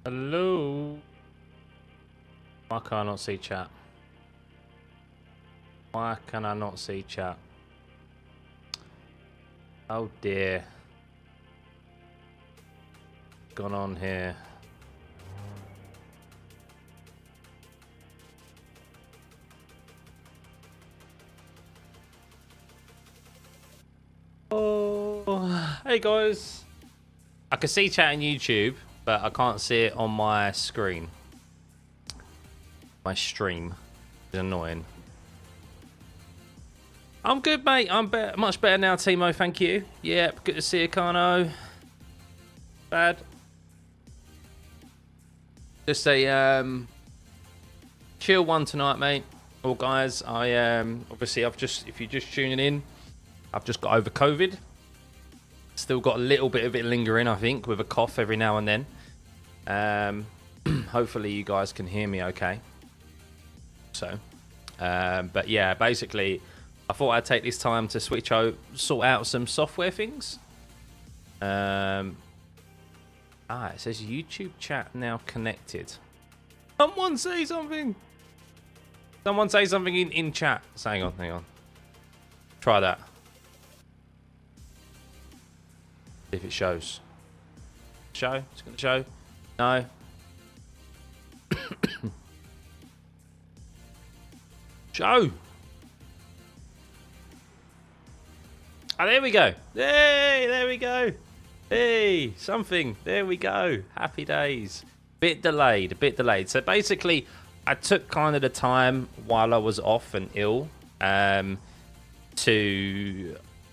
Hello. Why can I not see chat? Why can I not see chat? Oh dear. What's gone on here? Oh, hey guys. I can see chat on YouTube, but I can't see it on my screen. My stream is annoying. I'm good, mate. I'm much better now, Timo. Thank you. Yeah, good to see you, Kano. Bad. Just a chill one tonight, mate. Well, guys, obviously if you're just tuning in, I've just got over COVID. Still got a little bit of it lingering, I think, with a cough every now and then. Hopefully you guys can hear me okay. So, but yeah, basically, I thought I'd take this time to sort out some software things. It says YouTube chat now connected. Someone say something. Someone say something in chat. Hang on. Try that. See if it shows. Show? It's going to show? No. Show. Oh, there we go. Hey, there we go. Hey, something. There we go. Happy days. Bit delayed. So basically, I took kind of the time while I was off and ill to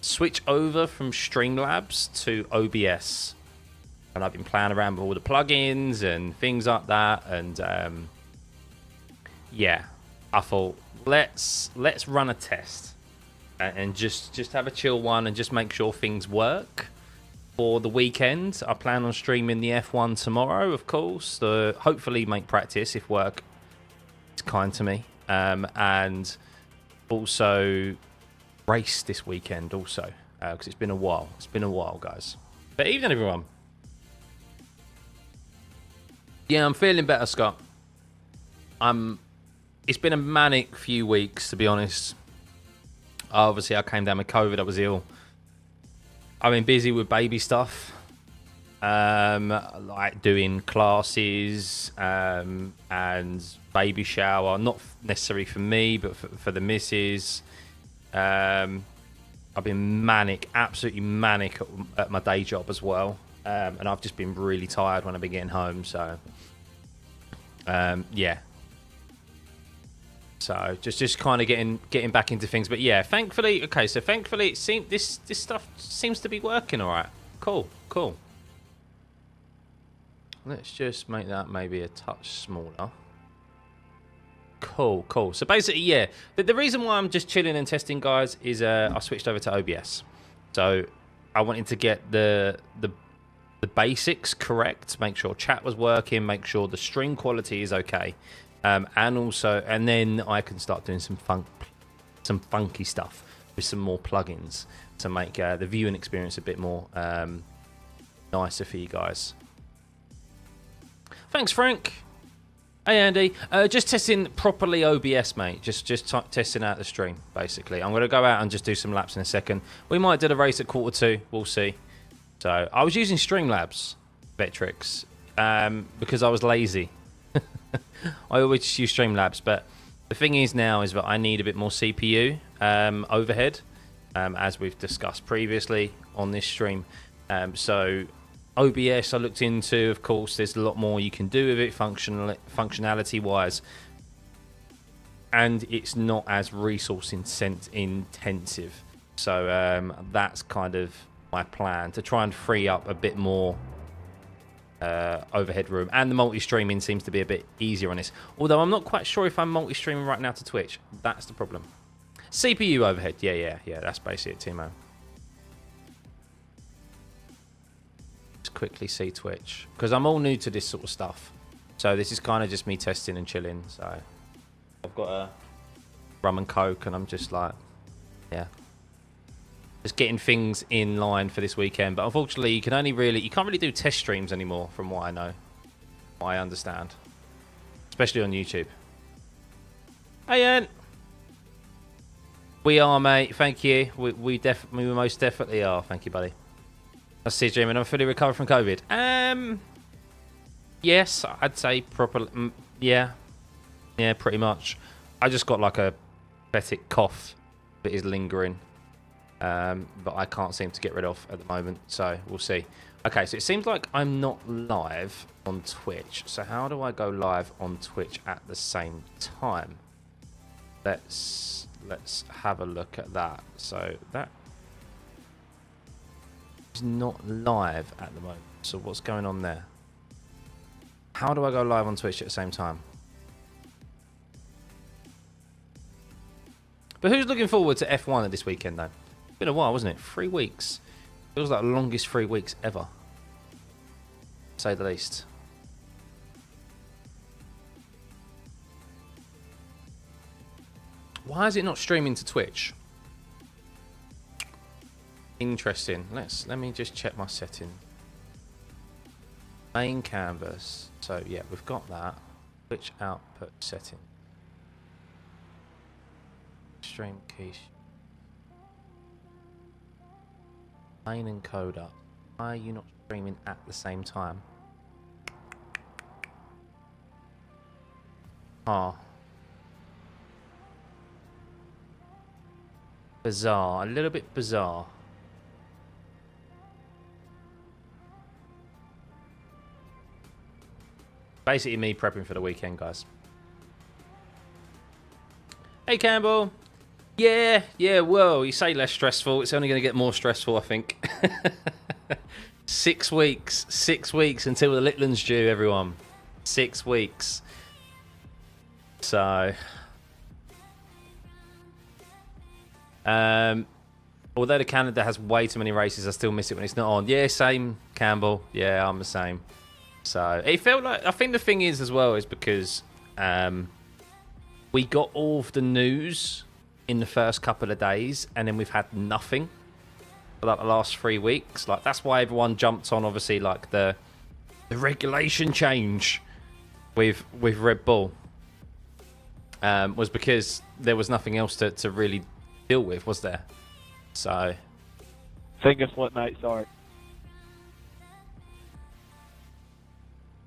switch over from Streamlabs to OBS. And I've been playing around with all the plugins and things like that. And yeah, I thought, let's run a test. And just have a chill one and just make sure things work for the weekend. I plan on streaming the F1 tomorrow, of course. Hopefully make practice if work is kind to me. And also race this weekend also. Because it's been a while. It's been a while, guys. But evening, everyone. Yeah, I'm feeling better, Scott. It's been a manic few weeks, to be honest. Obviously, I came down with COVID. I was ill. I've been busy with baby stuff, like doing classes and baby shower. Not necessarily for me, but for the missus. I've been manic, absolutely manic at my day job as well, and I've just been really tired when I've been getting home. So, yeah. So just kind of getting back into things, but yeah, thankfully, okay. So thankfully, it seems this stuff seems to be working all right. Cool. Let's just make that maybe a touch smaller. Cool. So basically, yeah, the reason why I'm just chilling and testing, guys, is I switched over to OBS. So I wanted to get the basics correct, make sure chat was working, make sure the stream quality is okay. And then I can start doing some funky stuff with some more plugins to make the viewing experience a bit more nicer for you guys. Thanks, Frank. Hey, Andy. Just testing properly OBS, mate. Just testing out the stream, basically. I'm going to go out and just do some laps in a second. We might do the race at 1:45. We'll see. So I was using Streamlabs, Vectrix, because I was lazy. I always just use Streamlabs, but the thing is now is that I need a bit more CPU overhead, as we've discussed previously on this stream. So OBS I looked into, of course, there's a lot more you can do with it functionality-wise, and it's not as resource intensive. So that's kind of my plan, to try and free up a bit more overhead room, and the multi-streaming seems to be a bit easier on this, although I'm not quite sure if I'm multi-streaming right now to Twitch. That's the problem. CPU overhead, yeah, that's basically it, Timo. Just quickly see Twitch, because I'm all new to this sort of stuff, so this is kind of just me testing and chilling. So I've got a rum and coke and I'm just like, yeah, just getting things in line for this weekend. But unfortunately, you can't really do test streams anymore, from what I know. I understand. Especially on YouTube. Hey, Ian. We are, mate. Thank you. We most definitely are. Thank you, buddy. I see, Jim, and I'm fully recovered from COVID. Yes, I'd say properly. Yeah, pretty much. I just got like a pathetic cough that is lingering, but I can't seem to get rid of at the moment. So we'll see. Okay, so it seems like I'm not live on Twitch. So how do I go live on Twitch at the same time? Let's have a look at that. So that is not live at the moment. So what's going on there? How do I go live on Twitch at the same time? But who's looking forward to F1 this weekend, though? It's been a while, wasn't it? 3 weeks. Feels like the longest 3 weeks ever. To say the least. Why is it not streaming to Twitch? Interesting. Let me just check my settings. Main canvas. So yeah, we've got that. Twitch output setting. Stream key. Main encoder. Why are you not streaming at the same time? Ah. Bizarre. A little bit bizarre. Basically me prepping for the weekend, guys. Hey, Campbell. Yeah, well, you say less stressful. It's only going to get more stressful, I think. 6 weeks. 6 weeks until the Litland's due, everyone. 6 weeks. So... although the calendar has way too many races, I still miss it when it's not on. Yeah, same, Campbell. Yeah, I'm the same. So it felt like, I think the thing is as well is because we got all of the news in the first couple of days, and then we've had nothing for like the last 3 weeks. Like that's why everyone jumped on, obviously, like the regulation change with Red Bull was because there was nothing else to really deal with, was there? So Finger flip, mate. Sorry.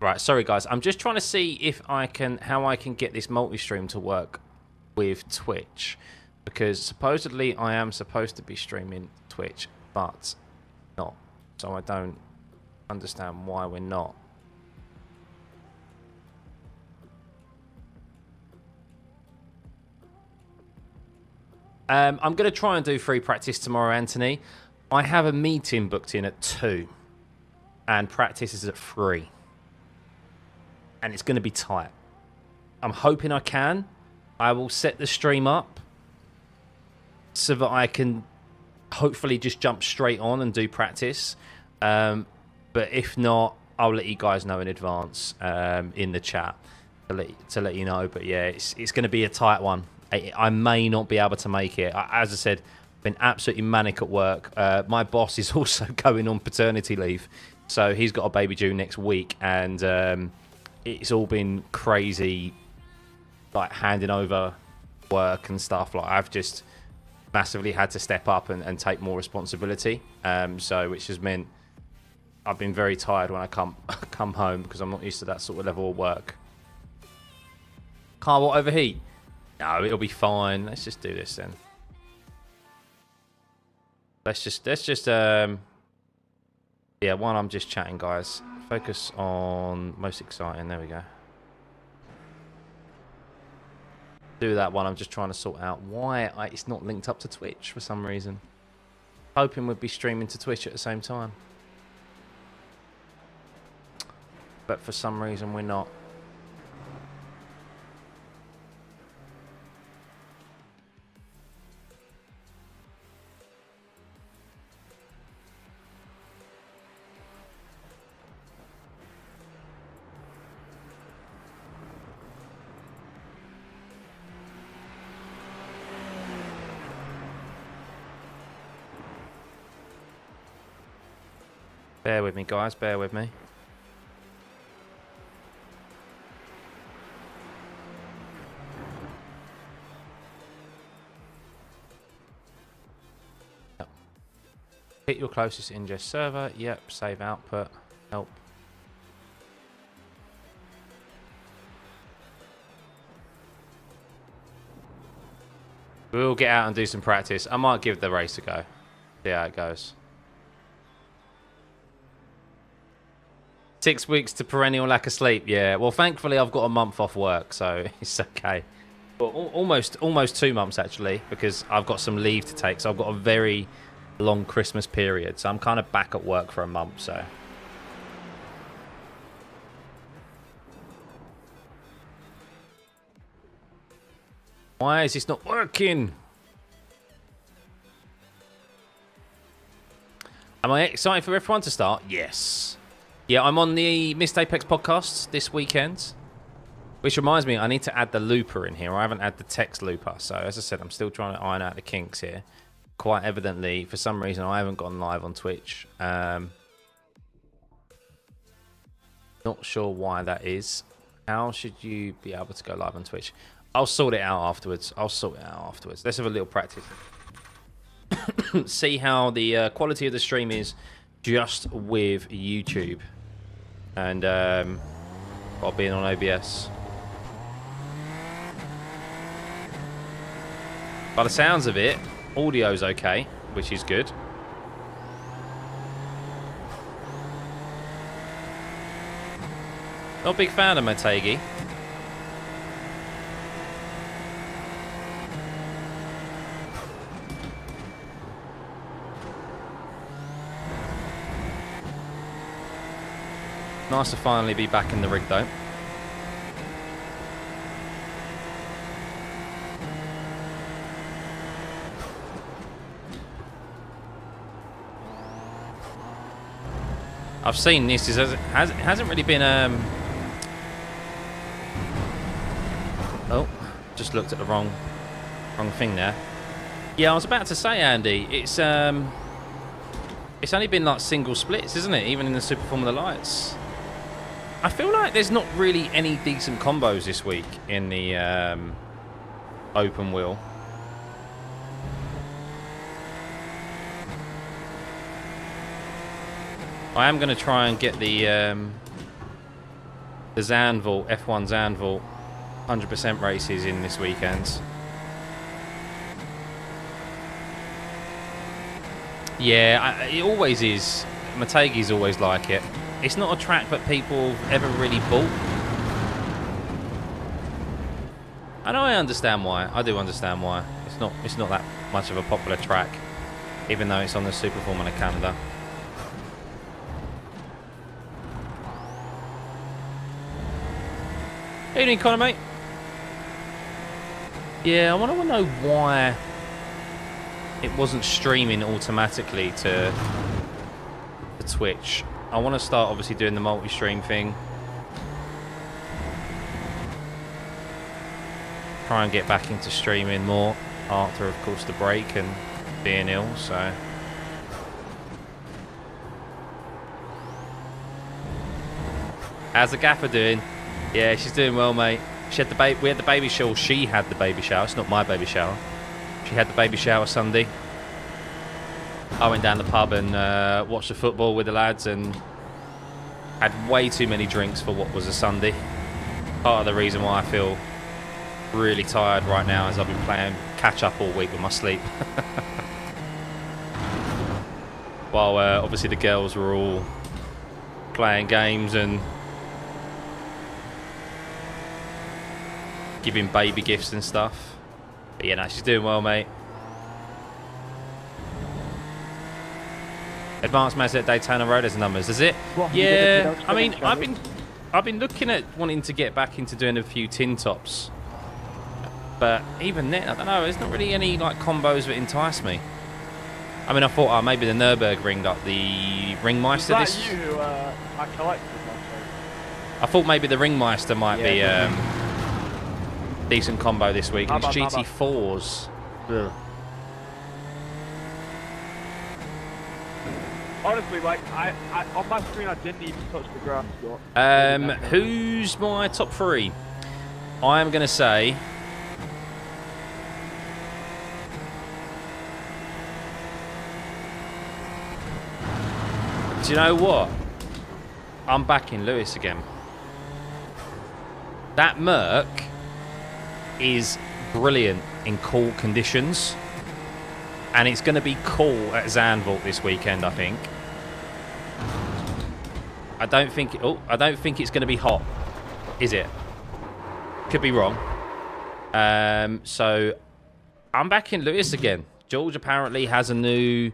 Right, sorry guys. I'm just trying to see if how I can get this multi-stream to work with Twitch, because supposedly I am supposed to be streaming Twitch, but not. So I don't understand why we're not. I'm going to try and do free practice tomorrow, Anthony. I have a meeting booked in at 2, and practice is at 3. And it's going to be tight. I'm hoping I can. I will set the stream up so that I can hopefully just jump straight on and do practice. But if not, I'll let you guys know in advance in the chat to let you know. But yeah, it's going to be a tight one. I may not be able to make it. As I said, been absolutely manic at work. My boss is also going on paternity leave, so he's got a baby due next week, and it's all been crazy, like handing over work and stuff. Like I've just massively had to step up and take more responsibility. So which has meant I've been very tired when I come home, because I'm not used to that sort of level of work. Car will overheat? No, it'll be fine. Let's just do this then. Let's just yeah, while I'm just chatting, guys, focus on most exciting. There we go. Do that while I'm just trying to sort out why it's not linked up to Twitch for some reason. Hoping we'd be streaming to Twitch at the same time, but for some reason we're not. Bear with me, guys. Bear with me. Hit your closest ingest server. Yep, save output. Help. We'll get out and do some practice. I might give the race a go. See how it goes. 6 weeks to perennial lack of sleep. Yeah, well, thankfully, I've got a month off work, so it's okay. Well, almost 2 months, actually, because I've got some leave to take. So I've got a very long Christmas period. So I'm kind of back at work for a month, so... Why is this not working? Am I excited for F1 to start? Yes. Yeah, I'm on the Missed Apex podcast this weekend. Which reminds me, I need to add the looper in here. I haven't had the text looper. So, as I said, I'm still trying to iron out the kinks here. Quite evidently, for some reason, I haven't gone live on Twitch. Not sure why that is. How should you be able to go live on Twitch? I'll sort it out afterwards. Let's have a little practice. See how the quality of the stream is just with YouTube. And while being on OBS. By the sounds of it, audio's okay, which is good. Not a big fan of Motegi. Nice to finally be back in the rig, though. I've seen this. It hasn't really been... Oh, just looked at the wrong thing there. Yeah, I was about to say, Andy, it's only been like single splits, isn't it? Even in the Super Formula Lights. I feel like there's not really any decent combos this week in the open wheel. I am going to try and get the Zandvoort, F1 Zandvoort 100% races in this weekend. Yeah, it always is. Motegi's always like it. It's not a track that people have ever really bought. And I understand why. I do understand why. It's not that much of a popular track, even though it's on the Super Formula calendar. How you doing, Connor, mate? Yeah, I want to know why it wasn't streaming automatically to Twitch. I want to start obviously doing the multi-stream thing. Try and get back into streaming more after, of course, the break and being ill, so... How's the gaffer doing? Yeah, she's doing well, mate. She had the we had the baby shower. She had the baby shower. It's not my baby shower. She had the baby shower Sunday. I went down the pub and watched the football with the lads and had way too many drinks for what was a Sunday. Part of the reason why I feel really tired right now is I've been playing catch up all week with my sleep. While obviously the girls were all playing games and giving baby gifts and stuff. But yeah, no, she's doing well, mate. Advanced Mazda at Daytona Road has the numbers, does it? Yeah, I mean, I've been looking at wanting to get back into doing a few tin tops, but even then, I don't know. There's not really any like combos that entice me. I mean, I thought maybe the Nürburgring, like the Ringmeister. Is that you? I collected that. I thought maybe the Ringmeister might be decent combo this week. And it's GT4s. Yeah. Honestly, like I on my screen, I didn't even touch the grass. Who's my top three? I'm gonna say. Do you know what? I'm backing Lewis again. That Merc is brilliant in cool conditions. And it's going to be cool at Zandvoort this weekend, I think. I don't think it's going to be hot, is it? Could be wrong. So I'm backing Lewis again. George apparently has a new...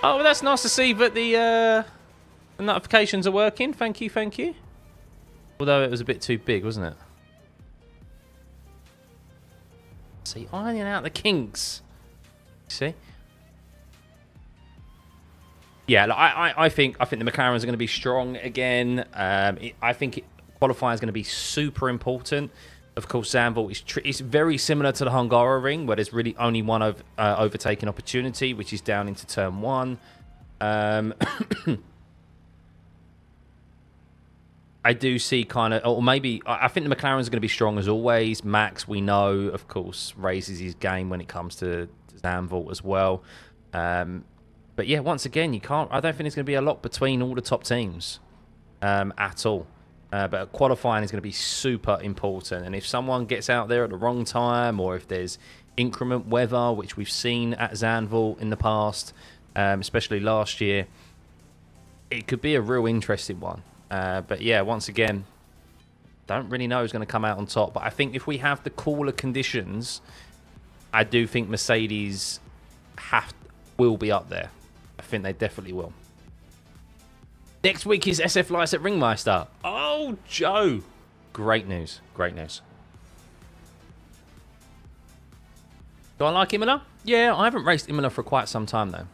Oh, well, that's nice to see that the notifications are working. Thank you, thank you. Although it was a bit too big, wasn't it? See, ironing out the kinks. See? Yeah, I think the McLarens are going to be strong again. I think qualifying is going to be super important. Of course, Zandvoort is very similar to the Hungaroring, where there's really only one overtaking opportunity, which is down into turn 1. I do see kind of, or maybe, I think the McLarens are going to be strong as always. Max, we know, of course, raises his game when it comes to Zandvoort as well. But yeah, once again, I don't think there's going to be a lot between all the top teams at all. But qualifying is going to be super important. And if someone gets out there at the wrong time, or if there's increment weather, which we've seen at Zandvoort in the past, especially last year, it could be a real interesting one. But yeah, once again, don't really know who's going to come out on top. But I think if we have the cooler conditions, I do think Mercedes will be up there. I think they definitely will. Next week is SF Lights at Ringmeister. Oh, Joe. Great news. Great news. Do I like Imola? Yeah, I haven't raced Imola for quite some time, though.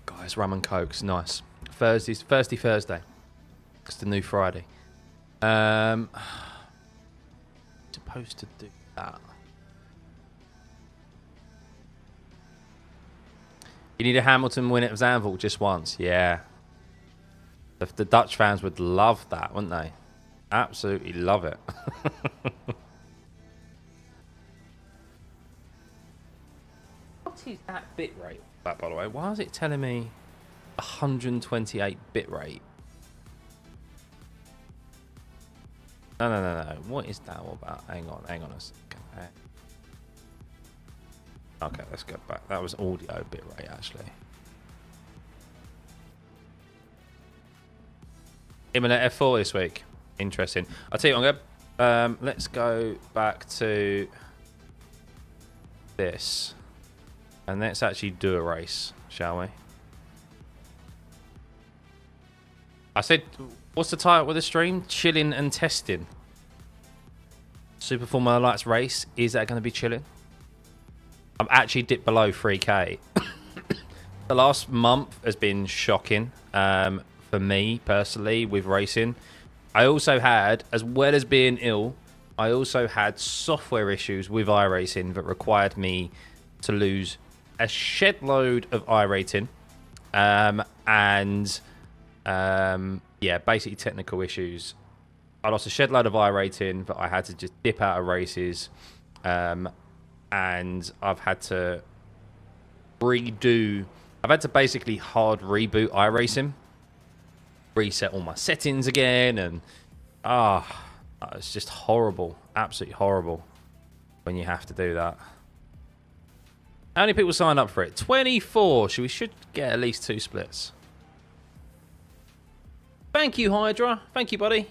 Guys, rum and cokes. Nice. Thursday. It's the new Friday. Supposed to do that. You need a Hamilton win at Zandvoort just once. Yeah. The Dutch fans would love that, wouldn't they? Absolutely love it. What is that bit rate? That, by the way, why is it telling me 128 bit rate? No. What is that all about? Hang on a second. Okay, let's go back. That was audio bit rate, actually. Imola F4 this week. Interesting. I'll tell you what, I'm going. Let's go back to this. And let's actually do a race, shall we? I said, what's the title of the stream? Chilling and testing. Super Formula Lights race. Is that going to be chilling? I've actually dipped below 3K. The last month has been shocking for me personally with racing. I also had, as well as being ill, I also had software issues with iRacing that required me to lose a shed load of iRating. Yeah, basically technical issues. I lost a shed load of iRating that I had to just dip out of races. And I've had to basically hard reboot iRacing, reset all my settings again, and it's just horrible, absolutely horrible when you have to do that. How many people signed up for it? 24. We should get at least 2 splits. Thank you, Hydra. Thank you, buddy.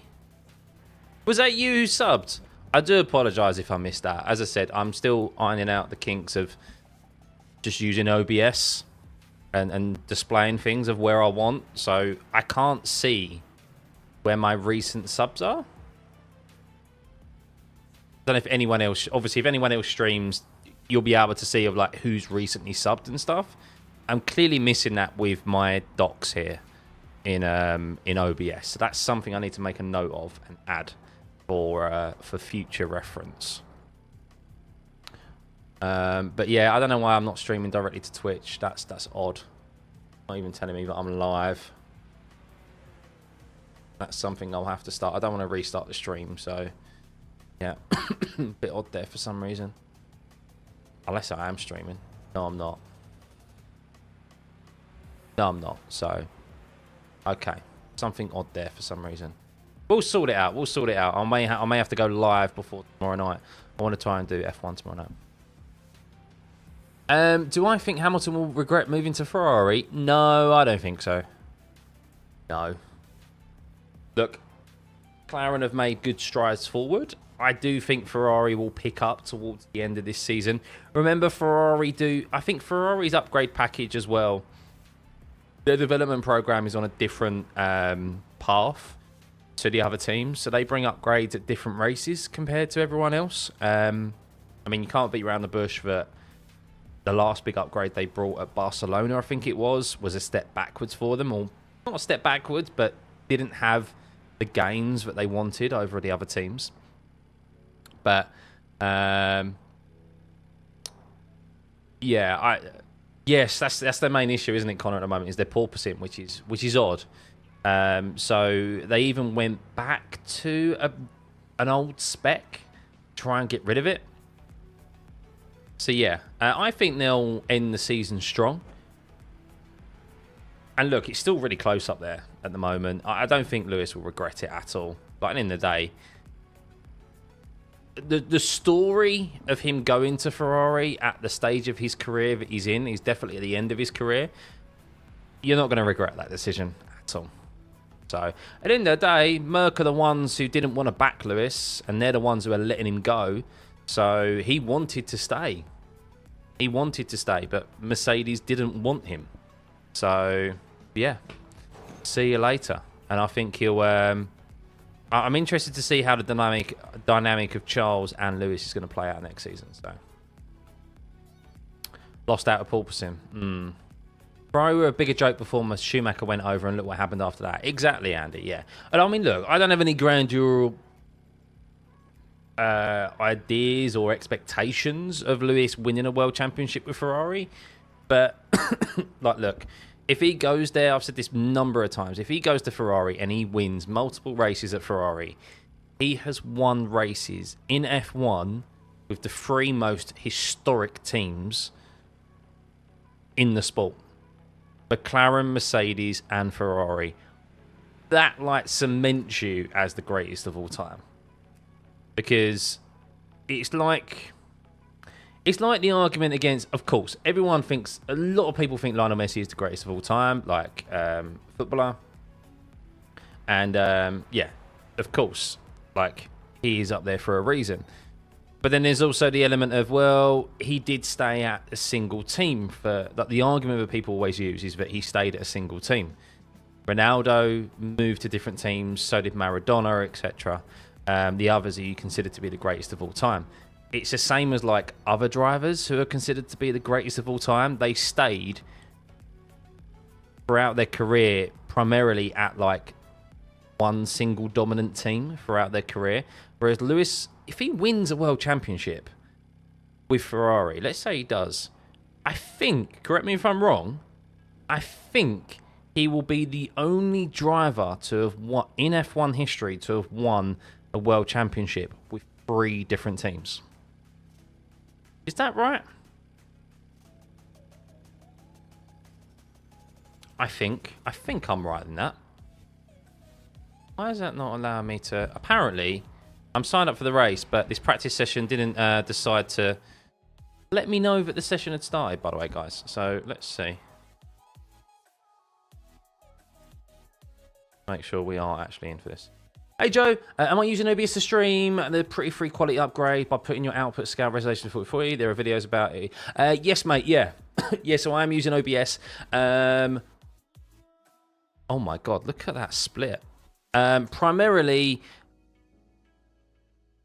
Was that you who subbed? I do apologise if I missed that. As I said, I'm still ironing out the kinks of just using OBS and displaying things of where I want. So I can't see where my recent subs are. I don't know if anyone else... Obviously, if anyone else streams, you'll be able to see of like who's recently subbed and stuff. I'm clearly missing that with my docs here in OBS. So that's something I need to make a note of and add for future reference. But yeah, I don't know why I'm not streaming directly to Twitch. That's odd. Not even telling me that I'm live. That's something I'll have to start. I don't want to restart the stream, so Yeah, bit odd there for some reason. Unless I am streaming. No, I'm not. No, I'm not. So, okay. Something odd there for some reason. We'll sort it out. We'll sort it out. I may have to go live before tomorrow night. I want to try and do F1 tomorrow night. Do I think Hamilton will regret moving to Ferrari? No, I don't think so. No. Look, McLaren have made good strides forward. I do think Ferrari will pick up towards the end of this season. Remember, I think Ferrari's upgrade package as well. Their development program is on a different path to the other teams. So they bring upgrades at different races compared to everyone else. I mean, you can't beat around the bush that the last big upgrade they brought at Barcelona, I think it was a step backwards for them. Or not a step backwards, but didn't have the gains that they wanted over the other teams. But yeah, yes, that's their main issue, isn't it, Connor? At the moment, is their porpoising, which is odd. So they even went back to an old spec, try and get rid of it. So yeah, I think they'll end the season strong. And look, it's still really close up there at the moment. I don't think Lewis will regret it at all. But at the end of the day, the story of him going to Ferrari at the stage of his career that he's in, he's definitely at the end of his career. You're not going to regret that decision at all. So, at the end of the day, Merc are the ones who didn't want to back Lewis, and they're the ones who are letting him go. So, he wanted to stay. He wanted to stay, but Mercedes didn't want him. So, yeah. See you later. And I think he'll... I'm interested to see how the dynamic of Charles and Lewis is going to play out next season. So, lost out of porpoising. Ferrari were a bigger joke before Schumacher went over, and look what happened after that. Exactly, Andy. Yeah, and I mean, look, I don't have any grandeur ideas or expectations of Lewis winning a world championship with Ferrari, but like, look. If he goes there, I've said this a number of times, if he goes to Ferrari and he wins multiple races at Ferrari, he has won races in F1 with the three most historic teams in the sport. McLaren, Mercedes, and Ferrari. That, like, cements you as the greatest of all time. Because it's like the argument against, of course, everyone thinks, a lot of people think Lionel Messi is the greatest of all time, like footballer. And yeah, of course, like, he is up there for a reason. But then there's also the element of, well, he did stay at a single team. Like, the argument that people always use is that he stayed at a single team. Ronaldo moved to different teams, so did Maradona, etc. The others are you considered to be the greatest of all time. It's the same as, like, other drivers who are considered to be the greatest of all time. They stayed throughout their career primarily at, like, one single dominant team throughout their career. Whereas Lewis, if he wins a world championship with Ferrari, let's say he does, I think, correct me if I'm wrong, I think he will be the only driver to have won, in F1 history, to have won a world championship with 3 different teams. Is that right? I think I'm right in that. Why is that not allowing me to... Apparently, I'm signed up for the race, but this practice session didn't decide to let me know that the session had started, by the way, guys. So, let's see. Make sure we are actually in for this. Hey Joe, am I using OBS to stream the pretty free quality upgrade by putting your output scale resolution to 4040? There are videos about it. Yes, mate, yeah. Yeah, so I am using OBS. Oh my God, look at that split. Primarily,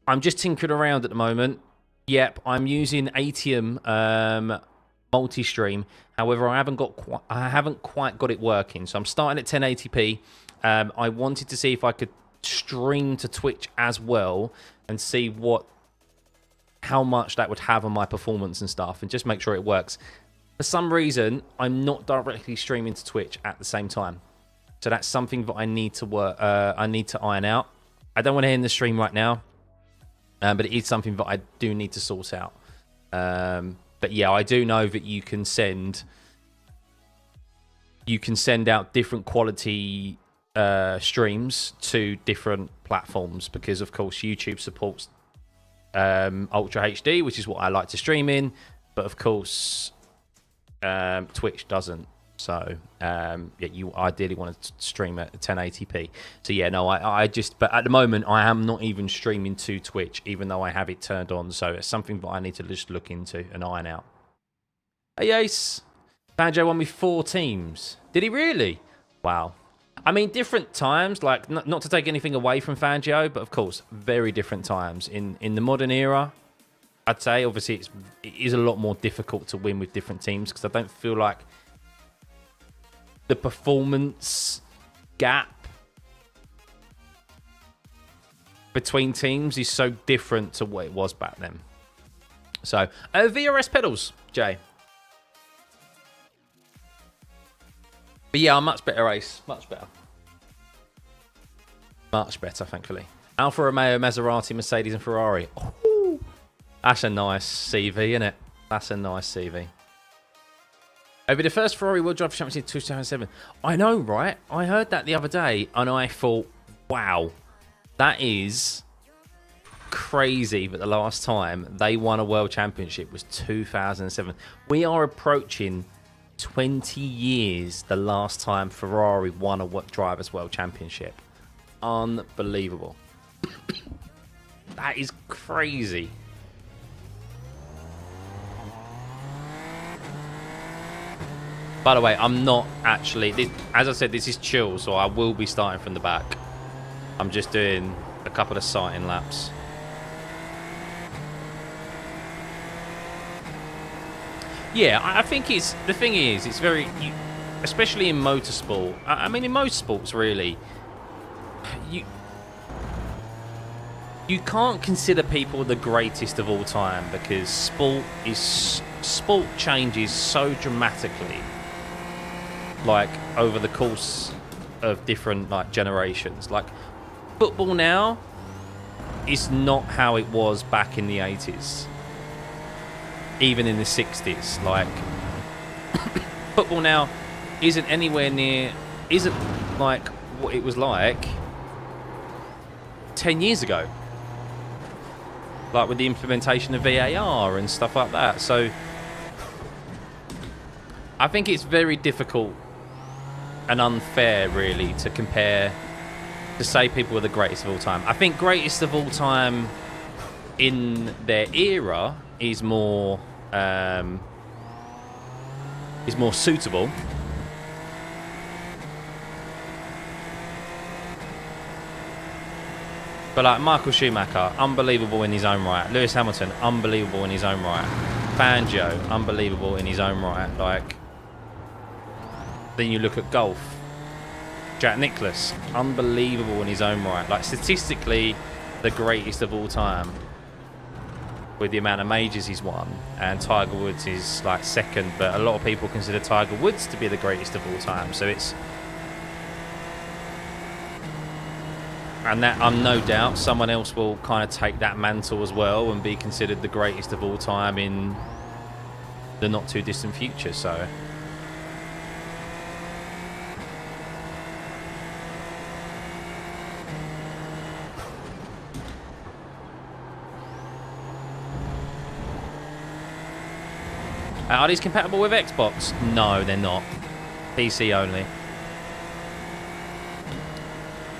I'm just tinkering around at the moment. Yep, I'm using Atium multi-stream. However, I haven't quite got it working. So I'm starting at 1080p. I wanted to see if I could stream to Twitch as well and see how much that would have on my performance and stuff, and just make sure it works. For some reason, I'm not directly streaming to Twitch at the same time, so that's something that I need to iron out. I don't want to end the stream right now. But it is something that I do need to sort out. But yeah, I do know that you can send out different quality streams to different platforms, because of course YouTube supports Ultra HD, which is what I like to stream in, but of course Twitch doesn't. So yeah, you ideally want to stream at 1080p. So yeah, no, I just, but at the moment I am not even streaming to Twitch, even though I have it turned on. So it's something that I need to just look into and iron out. Hey Ace, Banjo won with 4 teams. Did he really? Wow. I mean, different times, like not to take anything away from Fangio, but of course, very different times. In the modern era, I'd say obviously it is a lot more difficult to win with different teams, because I don't feel like the performance gap between teams is so different to what it was back then. So, VRS pedals, Jay. But yeah, I'm much better, Ace. Much better. Much better, thankfully. Alfa Romeo, Maserati, Mercedes, and Ferrari. Ooh, that's a nice CV, isn't it? That's a nice CV. Over the first Ferrari World Drive Championship in 2007. I know, right? I heard that the other day, and I thought, wow, that is crazy that the last time they won a World Championship was 2007. We are approaching 20 years the last time Ferrari won a Drivers' World Championship. Unbelievable. That is crazy. By the way, I'm not actually, as I said, this is chill, so I will be starting from the back. I'm just doing a couple of sighting laps. Yeah, I think it's, the thing is, it's very, especially in motorsport, I mean in most sports really, you can't consider people the greatest of all time, because sport changes so dramatically, like over the course of different like generations. Like football now is not how it was back in the 80s, even in the 60s. Like football now isn't anywhere near, isn't like what it was like 10 years ago, like with the implementation of VAR and stuff like that. So I think it's very difficult and unfair really to compare, to say people are the greatest of all time. I think greatest of all time in their era is more suitable. But like Michael Schumacher, unbelievable in his own right. Lewis Hamilton, unbelievable in his own right. Fangio, unbelievable in his own right. Like, then you look at golf. Jack Nicklaus, unbelievable in his own right. Like, statistically, the greatest of all time with the amount of majors he's won. And Tiger Woods is like second, but a lot of people consider Tiger Woods to be the greatest of all time. So it's, and that, I'm no doubt someone else will kind of take that mantle as well and be considered the greatest of all time in the not too distant future. So are these compatible with Xbox? No, they're not. PC only.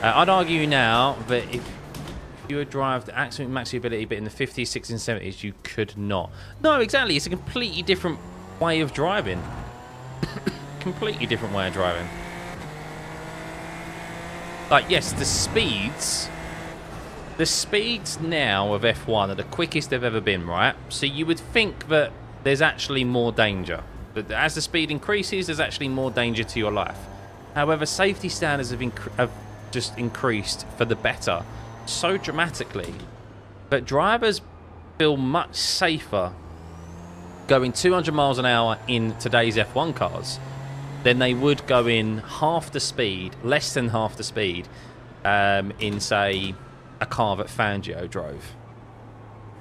I'd argue now that if you would drive the absolute max ability, but in the 50s, 60s, and 70s, you could not. No, exactly. It's a completely different way of driving. Completely different way of driving. Like, yes, the speeds now of F1 are the quickest they've ever been, right? So you would think that there's actually more danger. But as the speed increases, there's actually more danger to your life. However, safety standards have just increased for the better so dramatically that drivers feel much safer going 200 miles an hour in today's F1 cars than they would go in half the speed, less than half the speed, in, say, a car that Fangio drove.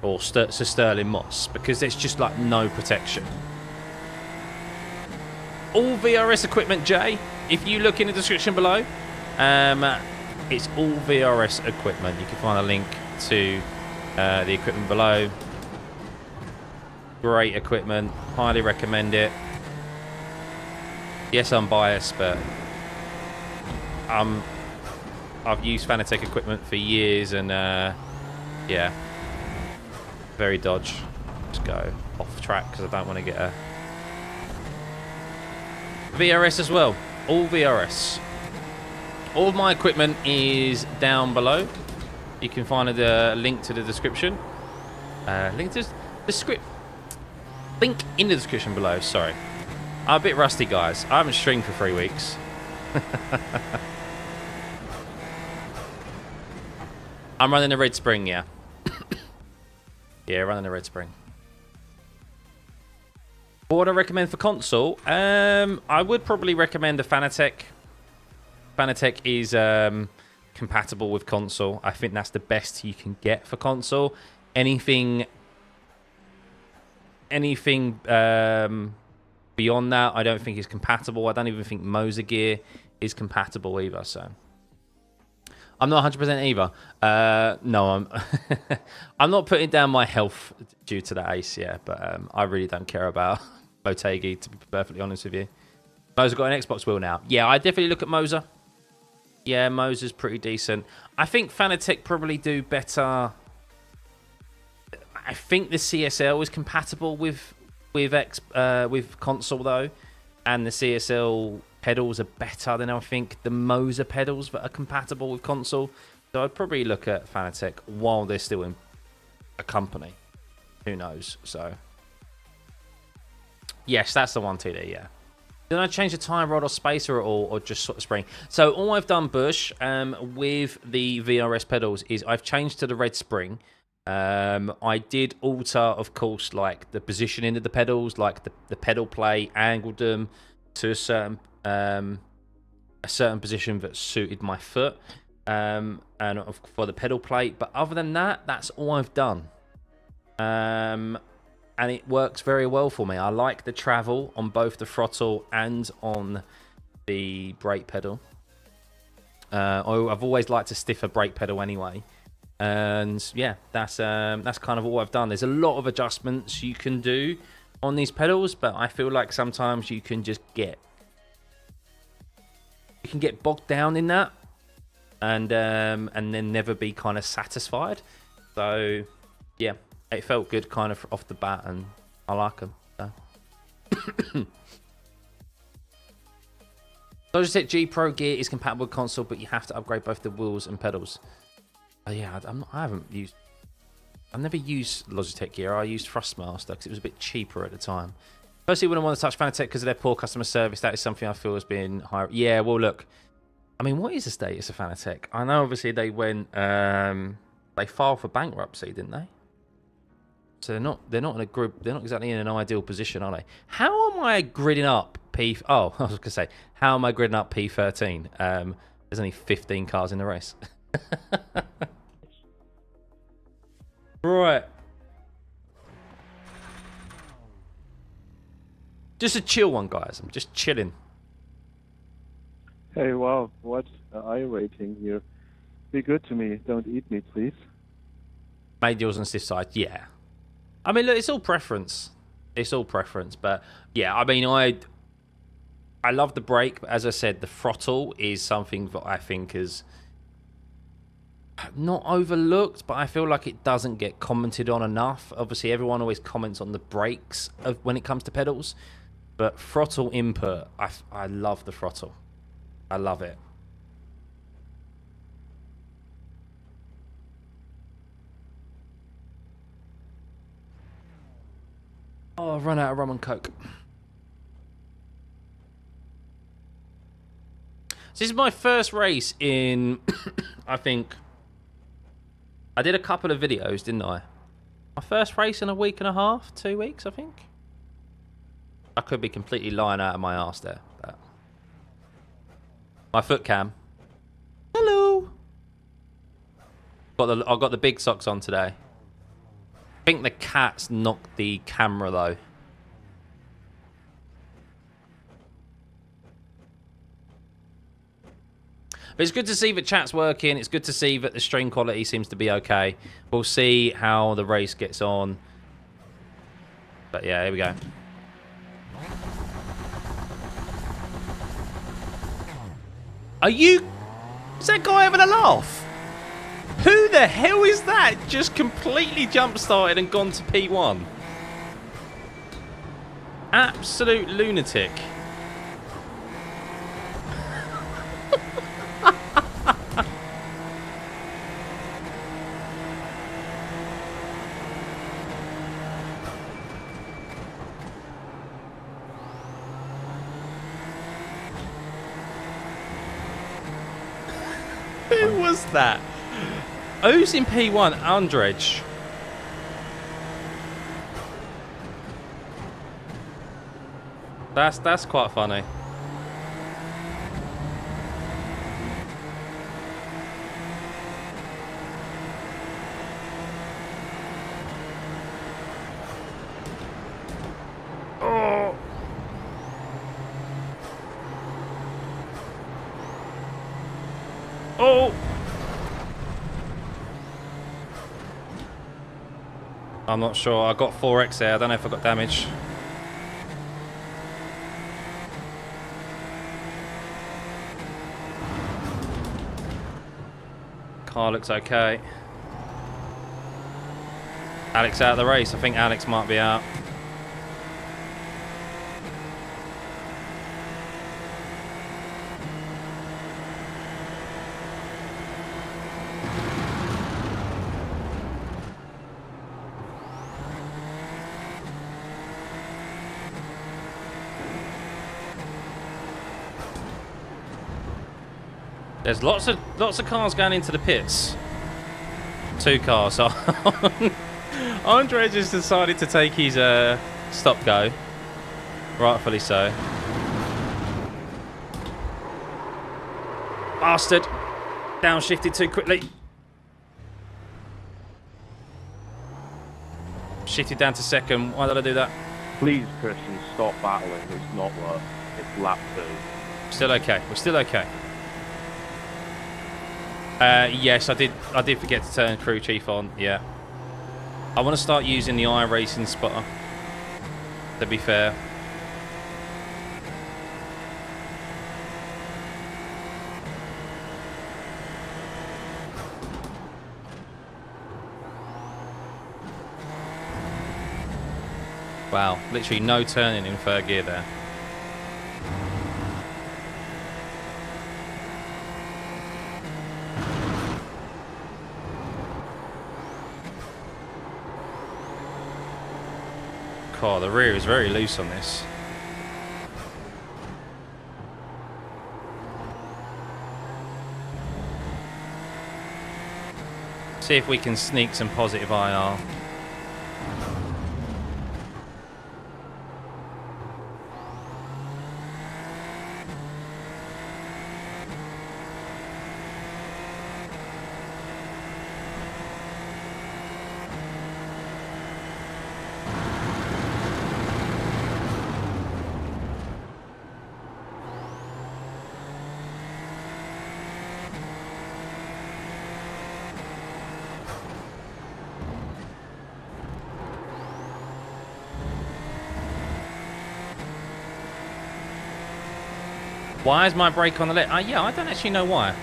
or Sir Sterling Moss, because there's just like no protection. All VRS equipment, Jay, if you look in the description below, it's all VRS equipment. You can find a link to the equipment below. Great equipment, highly recommend it. Yes, I'm biased, but I've used Fanatec equipment for years, and yeah, very dodge. Just go off track because I don't want to get a VRS as well. All VRS. All of my equipment is down below. You can find the link to the description. Link to the script. Link in the description below. Sorry, I'm a bit rusty, guys. I haven't streamed for 3 weeks. I'm running a red spring, yeah. Yeah, running a red spring. What would I recommend for console? I would probably recommend a Fanatec. Fanatec is compatible with console. I think that's the best you can get for console. Anything beyond that, I don't think is compatible. I don't even think Moser gear is compatible either. So I'm not 100% either. No, I'm I'm not putting down my health due to the ace, yeah, but I really don't care about Motegi, to be perfectly honest with you. Moser got an Xbox wheel now. Yeah, I definitely look at Moser. Yeah, Moser's pretty decent. I think Fanatec probably do better. I think the CSL is compatible with console though, and the CSL pedals are better than I think the Moser pedals that are compatible with console. So I'd probably look at Fanatec while they're still in a company. Who knows? So yes, that's the one TD. Yeah. Did I change the tie rod or spacer at all, or just sort of spring? So all I've done, Bush, with the VRS pedals is I've changed to the red spring. I did alter, of course, like the positioning of the pedals, like the pedal play, angled them to a certain position that suited my foot, and for the pedal plate. But other than that, that's all I've done. And it works very well for me. I like the travel on both the throttle and on the brake pedal. I've always liked a stiffer brake pedal anyway. And yeah, that's kind of all I've done. There's a lot of adjustments you can do on these pedals, but I feel like sometimes you can just get bogged down in that, and then never be kind of satisfied. So yeah, it felt good kind of off the bat, and I like them. So. Logitech G Pro gear is compatible with console, but you have to upgrade both the wheels and pedals. Yeah, I've never used Logitech gear. I used Thrustmaster because it was a bit cheaper at the time. Firstly, wouldn't want to touch Fanatec because of their poor customer service. That is something I feel has been high. Yeah, well, look, I mean, what is the status of Fanatec? I know obviously they went, they filed for bankruptcy, didn't they? So they're not in a group. They're not exactly in an ideal position, are they? How am I gridding up P? Oh, I was gonna say, how am I gridding up P13? There's only 15 cars in the race. Right. Just a chill one, guys. I'm just chilling. Hey, wow, what iRacing here. Be good to me. Don't eat me, please. Made yours on stiff side, yeah. I mean, look, it's all preference. It's all preference, but yeah, I mean, I love the brake, but as I said, the throttle is something that I think is not overlooked, but I feel like it doesn't get commented on enough. Obviously, everyone always comments on the brakes when it comes to pedals, but throttle input, I love the throttle. I love it. Oh, I've run out of rum and coke. So this is my first race in, I think, I did a couple of videos, didn't I? My first race in a week and a half, 2 weeks, I think. I could be completely lying out of my arse there. But my foot cam. Hello. I've got the big socks on today. I think the cat's knocked the camera though. But it's good to see that chat's working. It's good to see that the stream quality seems to be okay. We'll see how the race gets on. But yeah, here we go. Are you... Is that guy having a laugh? Who the hell is that? Just completely jump-started and gone to P1. Absolute lunatic. Who was that? Who's in P1? Andrej. That's quite funny. Oh. Oh. I'm not sure. I got 4x there. I don't know if I got damage. Car looks okay. Alex out of the race. I think Alex might be out. There's lots of cars going into the pits. 2 cars. So Andre just decided to take his stop go. Rightfully so. Bastard. Downshifted too quickly. Shifted down to second. Why did I do that? Please, Christian, stop battling. It's not worth. It's lap 2. Still okay. We're still okay. Yes, I did forget to turn crew chief on. Yeah, I want to start using the iRacing spotter. To be fair. Wow, literally no turning in 3rd gear there. Oh, the rear is very loose on this. See if we can sneak some positive IR. Why is my brake on the left? Yeah, I don't actually know why.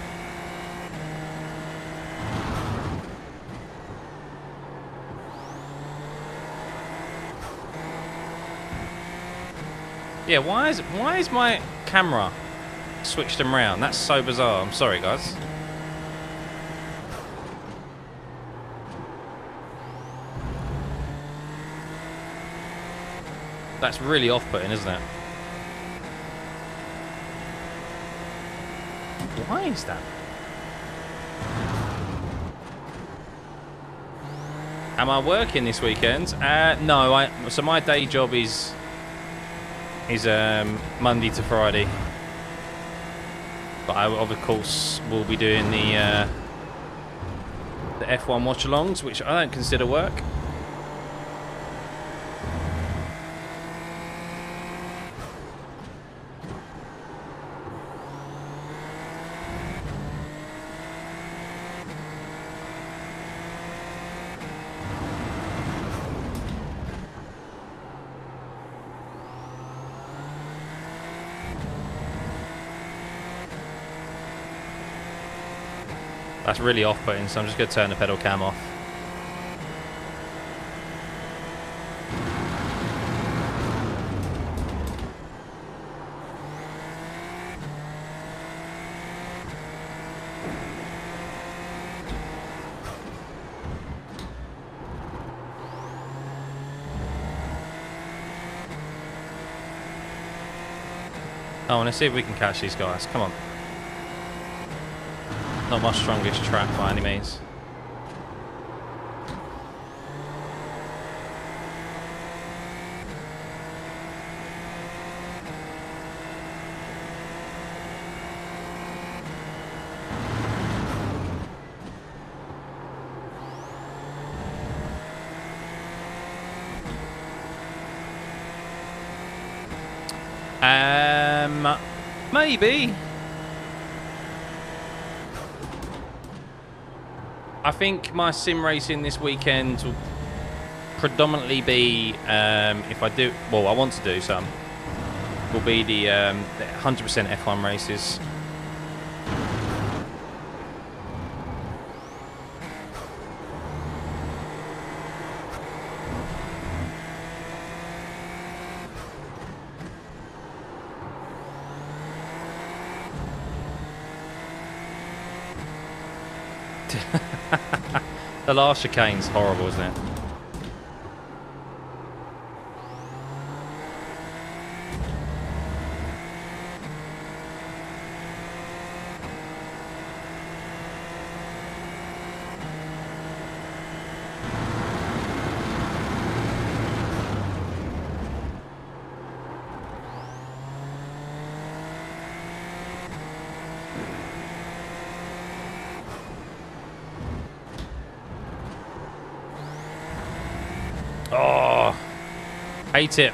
Yeah, why is my camera switched them round? That's so bizarre. I'm sorry, guys. That's really off-putting, isn't it? Why is that? Am I working this weekend? No. So my day job is Monday to Friday. But I, of course, will be doing the F1 watch-alongs, which I don't consider work. That's really off-putting, so I'm just going to turn the pedal cam off. I want to see if we can catch these guys. Come on. Not my strongest track by any means. Maybe. I think my sim racing this weekend will predominantly be, if I do, well, I want to do some, will be the 100% F1 races. The last chicane's horrible, isn't it? Oh, hate it.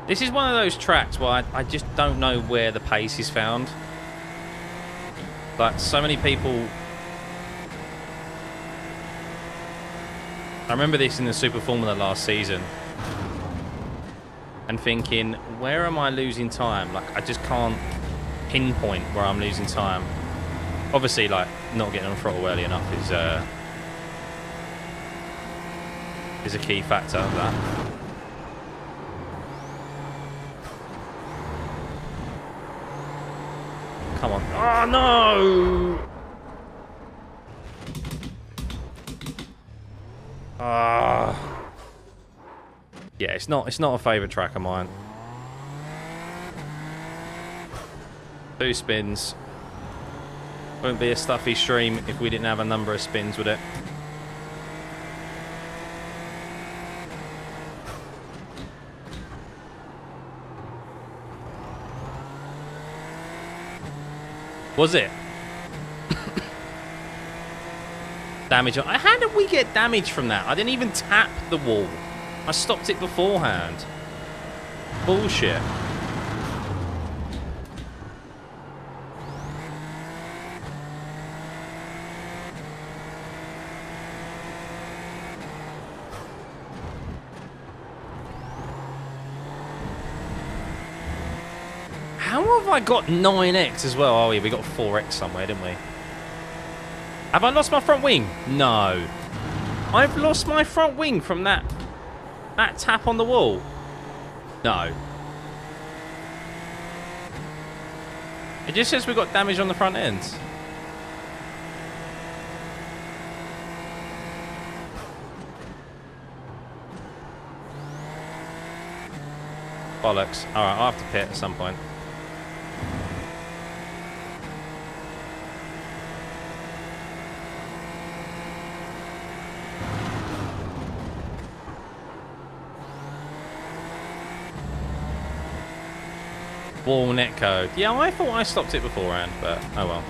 This is one of those tracks where I just don't know where the pace is found. Like, so many people... I remember this in the Super Formula last season. And thinking, where am I losing time? Like, I just can't pinpoint where I'm losing time. Obviously, like, not getting on throttle early enough is a key factor of that. Come on. Oh, no! Yeah, it's not a favourite track of mine. 2 spins. Wouldn't be a Stuffeyy stream if we didn't have a number of spins with it. Was it? Damage on... How did we get damage from that? I didn't even tap the wall. I stopped it beforehand. Bullshit. How have I got 9x as well? Oh yeah, we got 4x somewhere, didn't we? Have I lost my front wing? No. I've lost my front wing from that tap on the wall. No. It just says we got damage on the front end. Bollocks. Alright, I'll have to pit at some point. Wall net code. Yeah, I thought I stopped it beforehand, but oh well.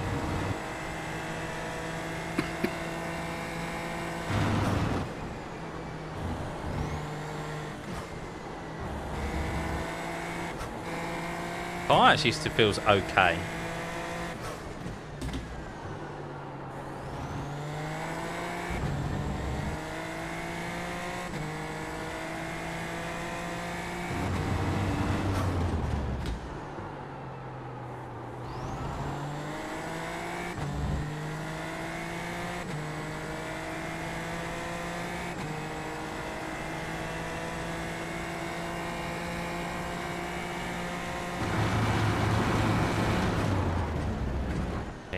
car actually still feels okay.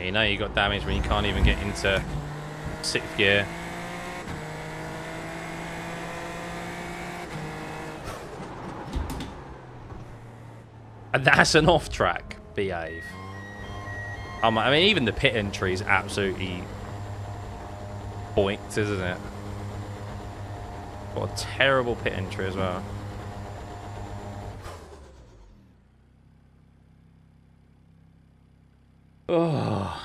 You know you got damage when you can't even get into 6th gear. And that's an off-track behave. I mean, even the pit entry is absolutely points, isn't it? What a terrible pit entry as well. Oh.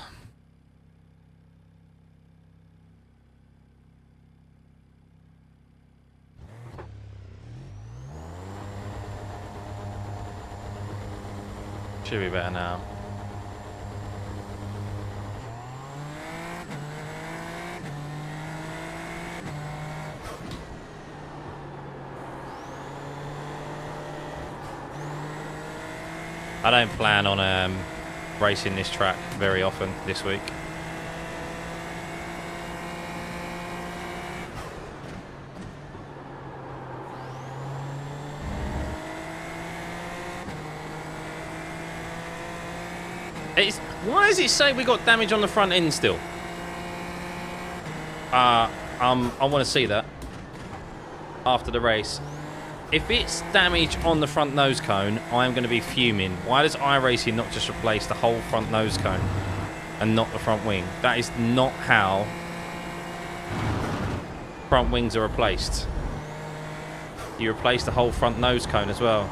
Should be better now. I don't plan on racing this track very often this week. Why does it say we got damage on the front end still? I want to see that after the race. If it's damage on the front nose cone, I'm going to be fuming. Why does iRacing not just replace the whole front nose cone and not the front wing? That is not how front wings are replaced. You replace the whole front nose cone as well.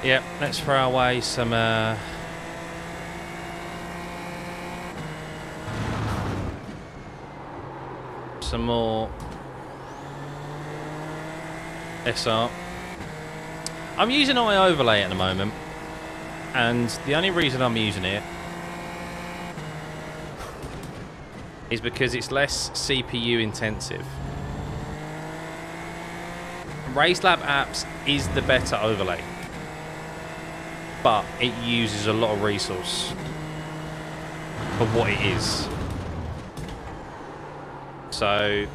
Yep, let's throw away some more SR. I'm using iOverlay at the moment, and the only reason I'm using it is because it's less CPU intensive. RaceLab Apps is the better overlay, but it uses a lot of resource for what it is. So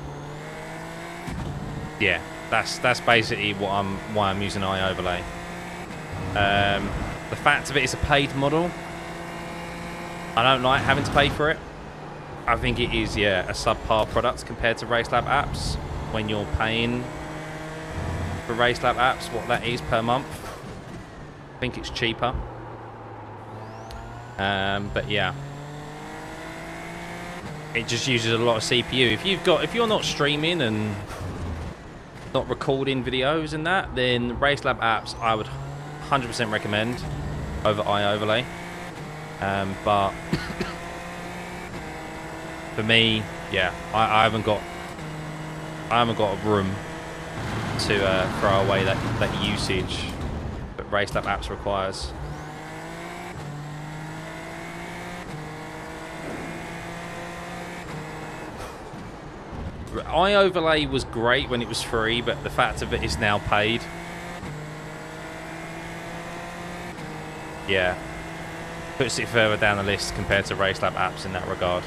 yeah, that's basically why I'm using iOverlay. The fact of it is a paid model. I don't like having to pay for it. I think it is, yeah, a subpar product compared to RaceLab Apps. When you're paying for RaceLab Apps, what that is per month, I think it's cheaper. But yeah, it just uses a lot of CPU. If you're not streaming and not recording videos and that, then RaceLab Apps I would 100% recommend over iOverlay. But for me, yeah, I haven't got a room to throw away that usage that RaceLab Apps requires. iOverlay was great when it was free, but the fact of it is now paid. Yeah, puts it further down the list compared to RaceLab Apps in that regard.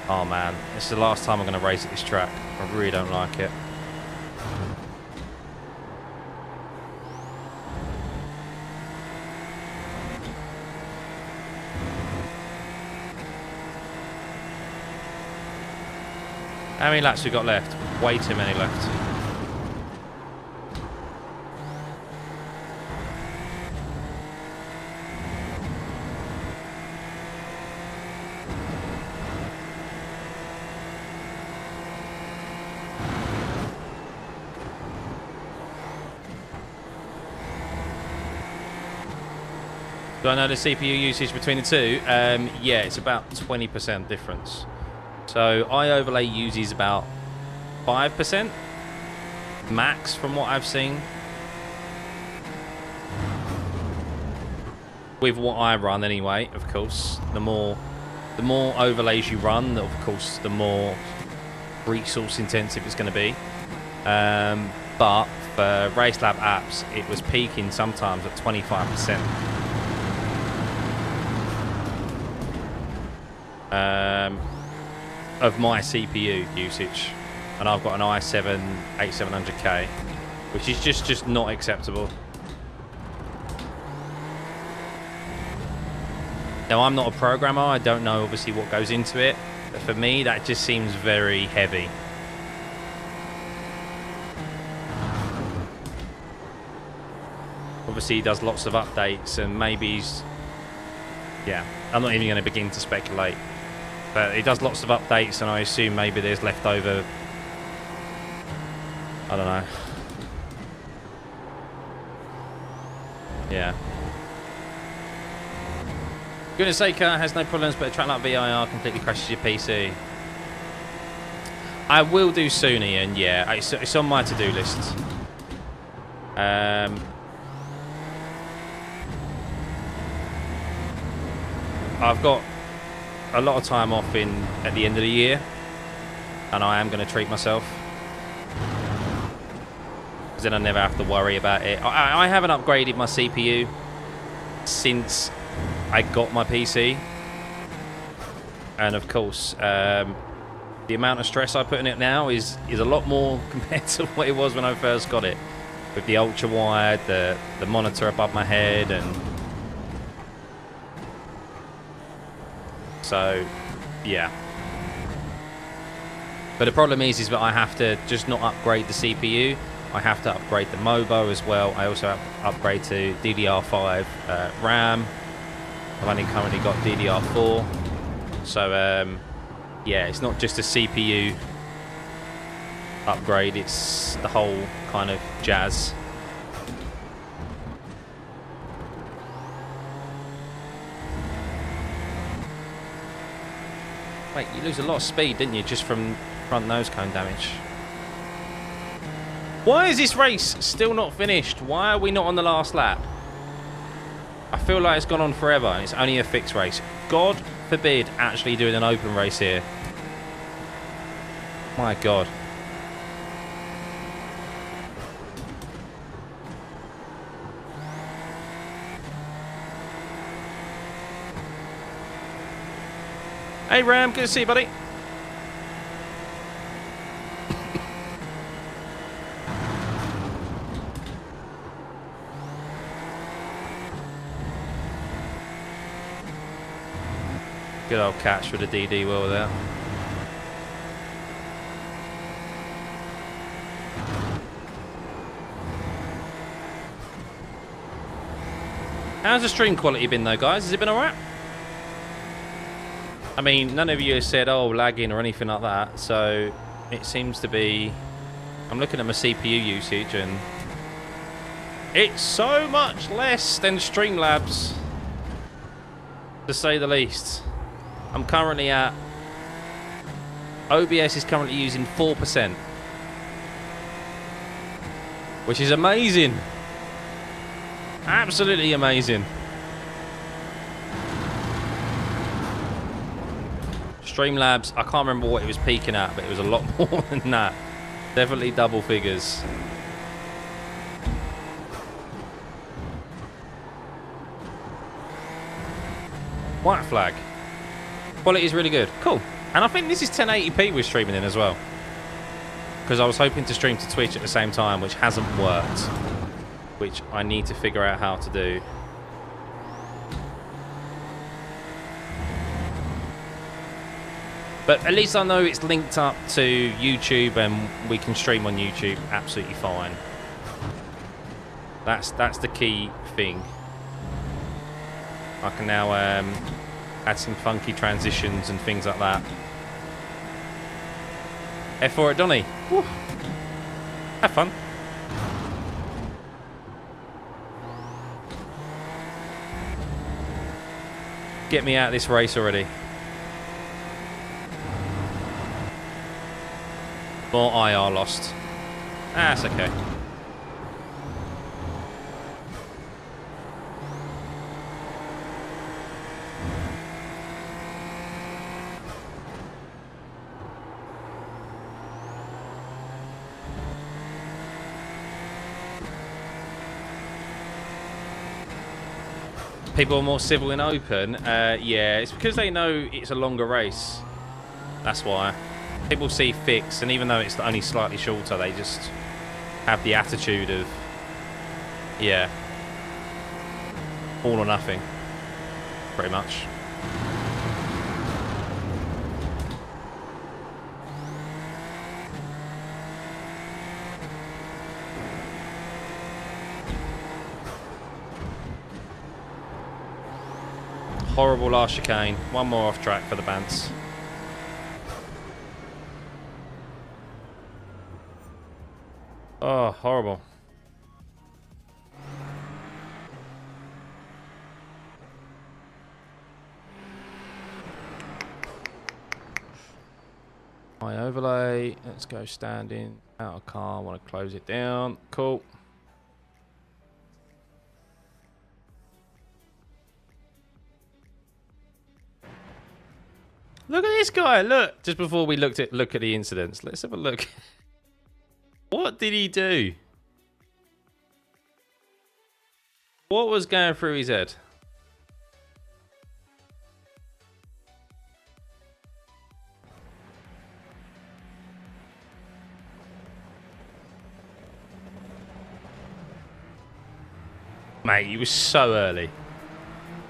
Oh man, this is the last time I'm going to race at this track. I really don't like it. How many laps we got left? Way too many left. Do I know the CPU usage between the two? Yeah, it's about 20% difference. So iOverlay uses about 5% max from what I've seen. With what I run anyway, of course. The more overlays you run, of course, the more resource intensive it's going to be. But for RaceLab apps, it was peaking sometimes at 25%. Of my CPU usage, and I've got an i7-8700K, which is just not acceptable. Now, I'm not a programmer, I don't know obviously what goes into it, but for me that just seems very heavy. Obviously he does lots of updates, and maybe he's, yeah, I'm not even going to begin to speculate. But he does lots of updates, and I assume maybe there's leftover, I don't know. Yeah. Goodness sake, has no problems, but a track like VIR completely crashes your PC. I will do soon, Ian, yeah. It's on my to-do list. I've got a lot of time off at the end of the year, and I am going to treat myself, because then I never have to worry about it. I haven't upgraded my CPU since I got my PC, and of course the amount of stress I put in it now is a lot more compared to what it was when I first got it, with the ultra wide, the monitor above my head, and so, yeah. But the problem is that I have to just not upgrade the CPU. I have to upgrade the Mobo as well. I also have to upgrade to DDR5 RAM. I've only currently got DDR4. So, yeah, it's not just a CPU upgrade. It's the whole kind of jazz. Wait, you lose a lot of speed, didn't you, just from front nose cone damage? Why is this race still not finished? Why are we not on the last lap? I feel like it's gone on forever and it's only a fixed race. God forbid actually doing an open race here. My God. Hey Ram, good to see you, buddy. Good old catch with the DD wheel there. How's the stream quality been though, guys? Has it been alright? I mean, none of you have said, oh, lagging or anything like that, so it seems to be... I'm looking at my CPU usage, and it's so much less than Streamlabs, to say the least. I'm currently at... OBS is currently using 4%, which is amazing. Absolutely amazing. Streamlabs, I can't remember what it was peaking at, but it was a lot more than that. Definitely double figures. White flag. Quality is really good. Cool. And I think this is 1080p we're streaming in as well. Because I was hoping to stream to Twitch at the same time, which hasn't worked. Which I need to figure out how to do. But at least I know it's linked up to YouTube and we can stream on YouTube absolutely fine. That's the key thing. I can now add some funky transitions and things like that. F4 at Donny. Woo. Have fun. Get me out of this race already. More IR lost. That's okay. People are more civil in open. Yeah, it's because they know it's a longer race. That's why. People see fix, and even though it's only slightly shorter, they just have the attitude of, yeah, all or nothing, pretty much. Horrible last chicane. One more off track for the Bants. Oh, horrible. My overlay. Let's go standing. Out of car. I want to close it down. Cool. Look at this guy. Look. Just before we look at the incidents, let's have a look. What did he do? What was going through his head? Mate, he was so early.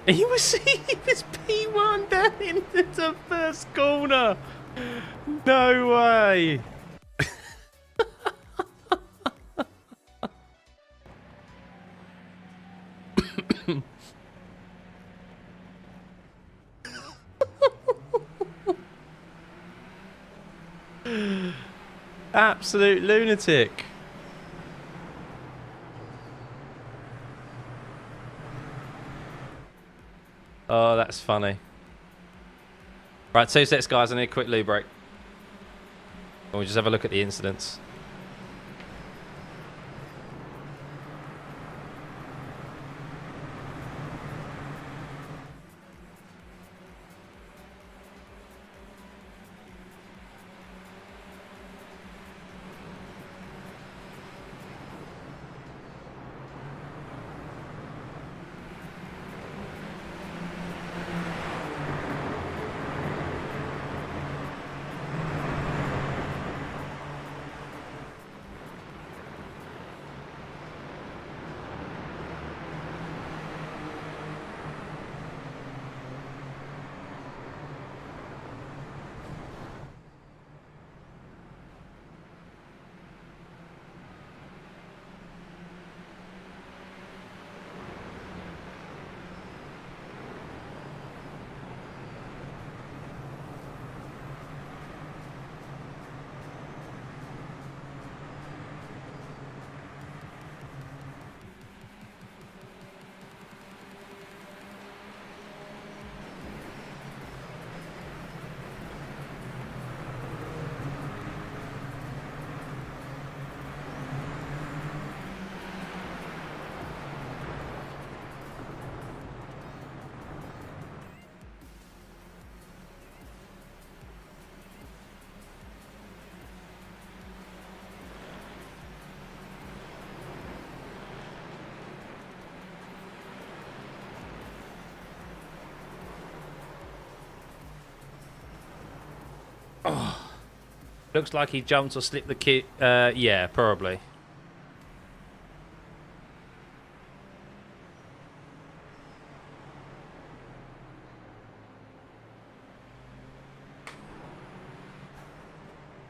He was P1 down into the first corner. No way. Absolute lunatic. Oh, that's funny. Right, 2 sets, guys. I need a quick loo break. We'll just have a look at the incidents. Looks like he jumped or slipped the kit. Yeah, probably.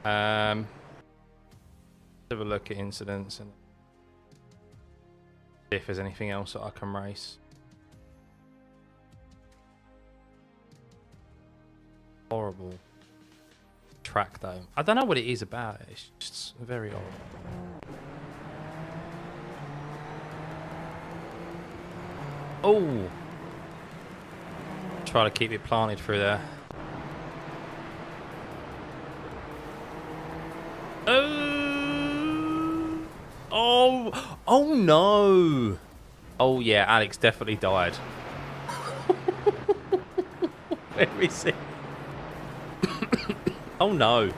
Have a look at incidents and see if there's anything else that I can race. Horrible track though. I don't know what it is about it. It's just very odd. Oh, try to keep it planted through there. Oh no. Oh yeah, Alex definitely died. Where is he? Oh no.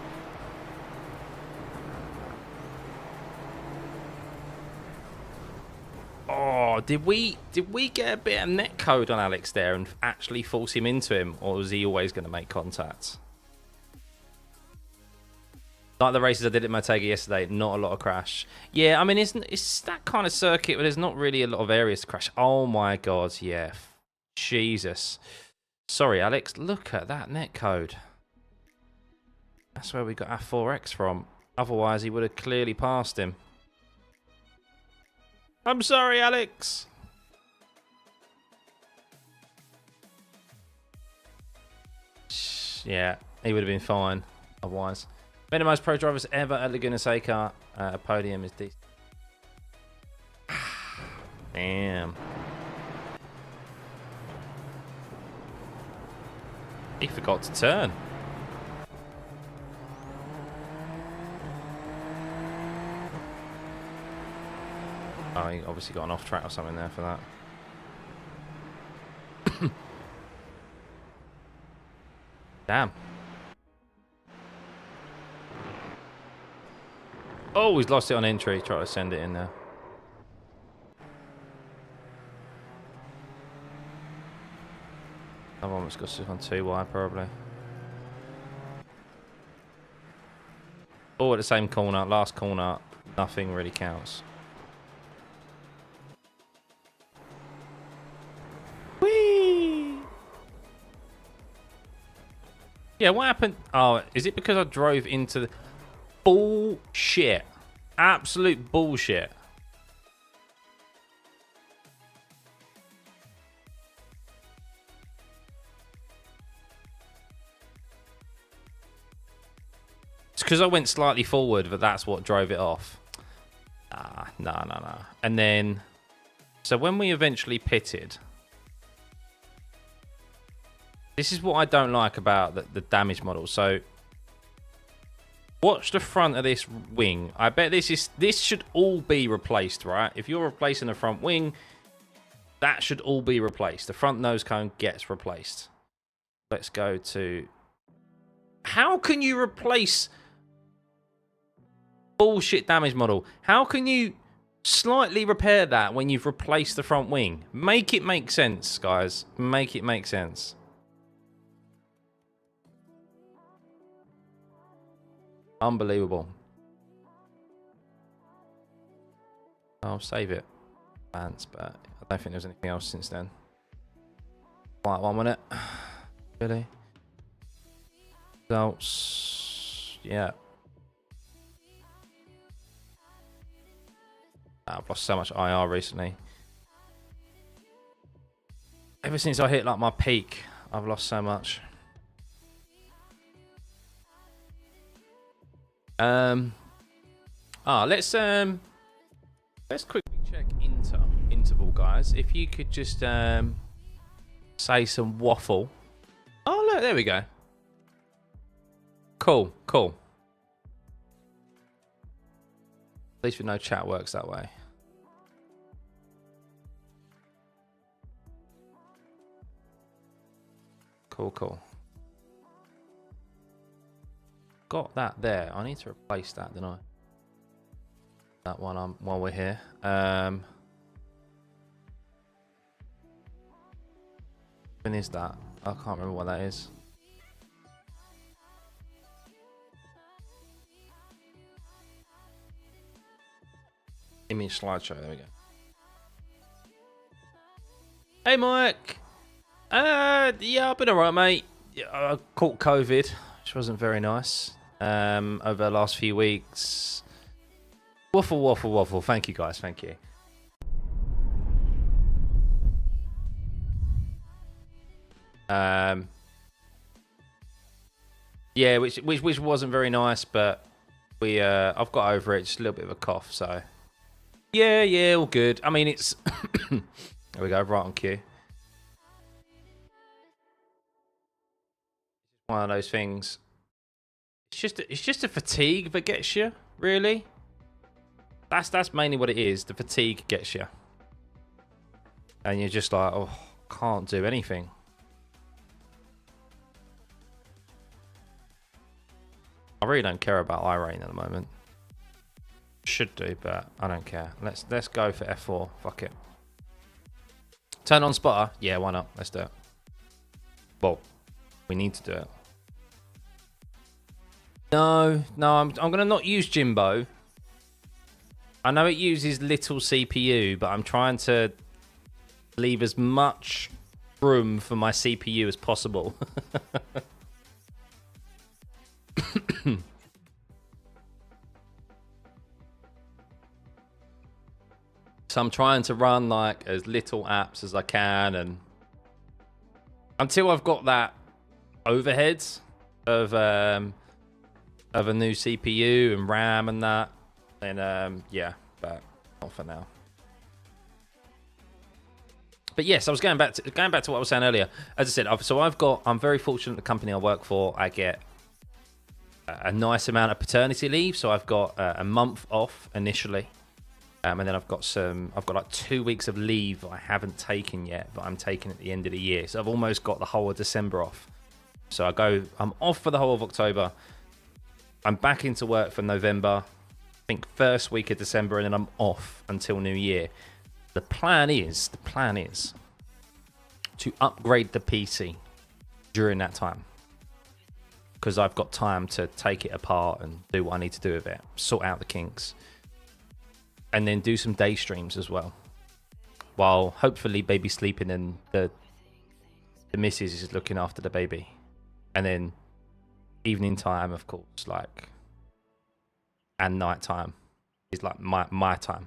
Oh, did we get a bit of net code on Alex there and actually force him into him, or was he always going to make contact? Like the races I did at Motegi yesterday, not a lot of crash. Yeah, I mean, it's that kind of circuit where there's not really a lot of areas to crash. Oh my god, yeah. Jesus. Sorry, Alex. Look at that netcode. That's where we got our 4X from. Otherwise, he would have clearly passed him. I'm sorry, Alex. Yeah, he would have been fine otherwise. Been the most pro drivers ever at Laguna Seca. A podium is decent. Damn. He forgot to turn. Oh, he obviously got an off track or something there for that. Damn. Oh, he's lost it on entry. Try to send it in there. I've almost got stuff on 2 wide, probably. Oh, at the same corner. Last corner. Nothing really counts. Whee! Yeah, what happened? Oh, is it because I drove into the... Bullshit. Absolute bullshit. It's because I went slightly forward, but that's what drove it off. Ah, no. And then... So when we eventually pitted... This is what I don't like about the damage model. So... Watch the front of this wing. I bet this should all be replaced, right? If you're replacing the front wing, that should all be replaced. The front nose cone gets replaced. Let's go to... How can you replace... Bullshit damage model. How can you slightly repair that when you've replaced the front wing? Make it make sense, guys. Make it make sense. Unbelievable. I'll save it. Advance, but I don't think there's anything else since then. Quiet 1 minute. Really? Results. Yeah. I've lost so much IR recently. Ever since I hit like my peak, I've lost so much. Let's quickly check interval, guys. If you could just say some waffle. Oh look, there we go. Cool. At least with no chat works that way. Cool. Got that there. I need to replace that, don't I? That one while we're here. When is that? I can't remember what that is. Image slideshow. There we go. Hey, Mike. Yeah, I've been alright, mate. Yeah, I caught COVID, which wasn't very nice. Over the last few weeks. Waffle, waffle, waffle. Thank you, guys. Thank you. Yeah, which wasn't very nice, but I've got over it. Just a little bit of a cough, so yeah, all good. I mean, it's there we go, right on cue. One of those things. It's just a fatigue that gets you, really. That's mainly what it is. The fatigue gets you, and you're just like, oh, can't do anything. I really don't care about iRacing at the moment. Should do, but I don't care. Let's go for F4. Fuck it. Turn on spotter? Yeah, why not? Let's do it. Well, we need to do it. No, I'm gonna not use Jimbo. I know it uses little CPU, but I'm trying to leave as much room for my CPU as possible. So I'm trying to run like as little apps as I can, and until I've got that overhead of a new CPU and RAM and that, then yeah, but not for now. But yes, I was going back to what I was saying earlier. As I said, I'm very fortunate. The company I work for, I get a nice amount of paternity leave, so I've got a month off initially, and then I've got like 2 weeks of leave I haven't taken yet, but I'm taking at the end of the year. So I've almost got the whole of December off. So I'm off for the whole of October. I'm back into work for November, I think first week of December, and then I'm off until New Year. The plan is to upgrade the PC during that time, because I've got time to take it apart and do what I need to do with it, sort out the kinks, and then do some day streams as well, while hopefully baby's sleeping and the missus is looking after the baby. And then evening time, of course, like, and night time is like my time.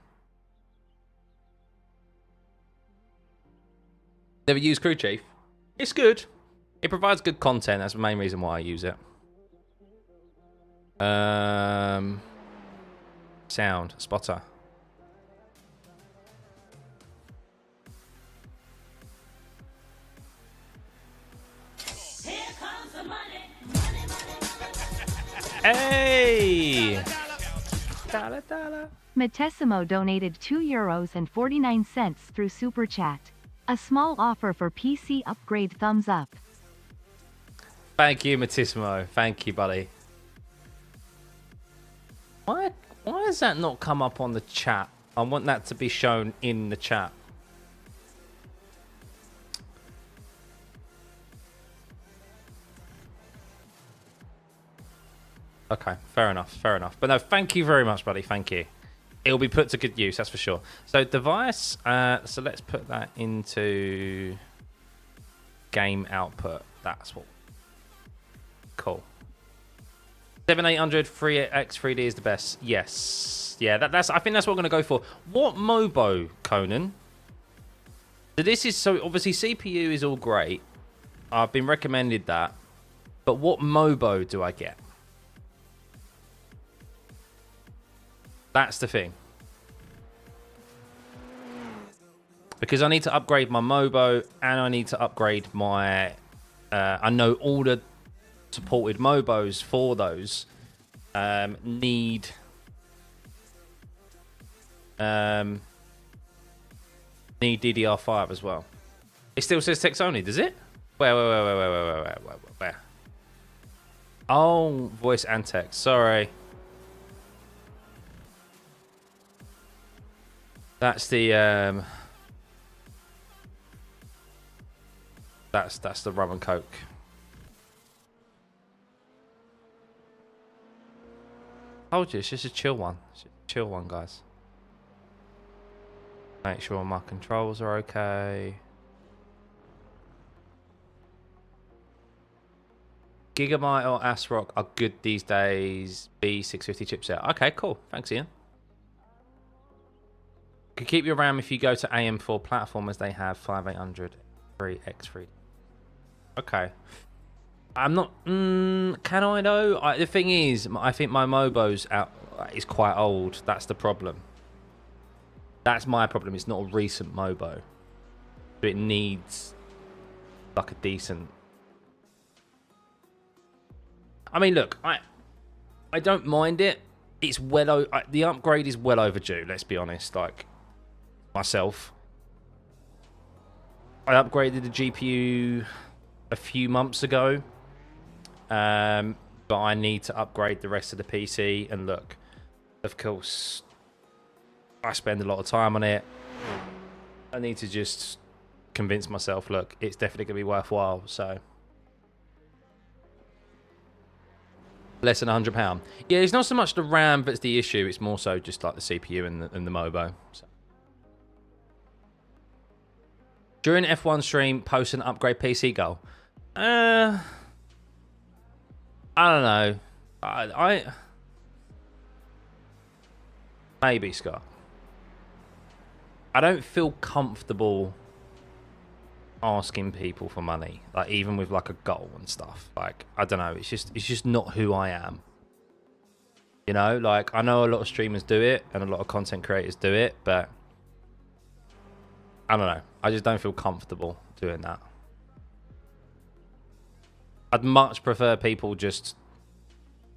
Never used Crew Chief. It's good. It provides good content. That's the main reason why I use it. Sound spotter. Here comes the money. Hey! Dollar. Matessimo donated €2.49 through Super Chat. A small offer for PC upgrade, thumbs up. Thank you, Matissimo. Thank you, buddy. Why has that not come up on the chat? I want that to be shown in the chat. Okay, fair enough. But no, thank you very much, buddy. Thank you. It'll be put to good use, that's for sure. So device, so let's put that into game output. That's what. Cool. 7800 3X3D is the best. Yes. Yeah, I think that's what I'm going to go for. What Mobo, Conan? So this is, so obviously CPU is all great. I've been recommended that. But what Mobo do I get? That's the thing. Because I need to upgrade my Mobo, and I need to upgrade my... I know all the supported Mobos for those need DDR5 as well. It still says text only, does it? Where? Oh, voice and text. Sorry. That's the that's the rum and coke. Told you, it's just a chill one. It's just a chill one, guys. Make sure my controls are okay. Gigabyte or ASRock are good these days. B650 chipset. Okay, cool. Thanks, Ian. Could keep your RAM if you go to AM4 platform as they have 5800 3X3. Okay. I'm not. Can I though? The thing is, I think my Mobo's is quite old. That's the problem. That's my problem. It's not a recent Mobo. But it needs like a decent. I mean, look, I don't mind it. It's the upgrade is well overdue. Let's be honest. Like myself, I upgraded the GPU a few months ago, but I need to upgrade the rest of the PC. And look, of course, I spend a lot of time on it. I need to just convince myself, look, it's definitely gonna be worthwhile. So. Less than £100. Yeah, it's not so much the RAM that's the issue. It's more so just like the CPU and the Mobo. So. During F1 stream, post an upgrade PC goal. I don't know. I maybe, Scott. I don't feel comfortable asking people for money, like even with like a goal and stuff. Like I don't know, it's just not who I am, you know. Like I know a lot of streamers do it and a lot of content creators do it, but I don't know, I just don't feel comfortable doing that. I'd much prefer people just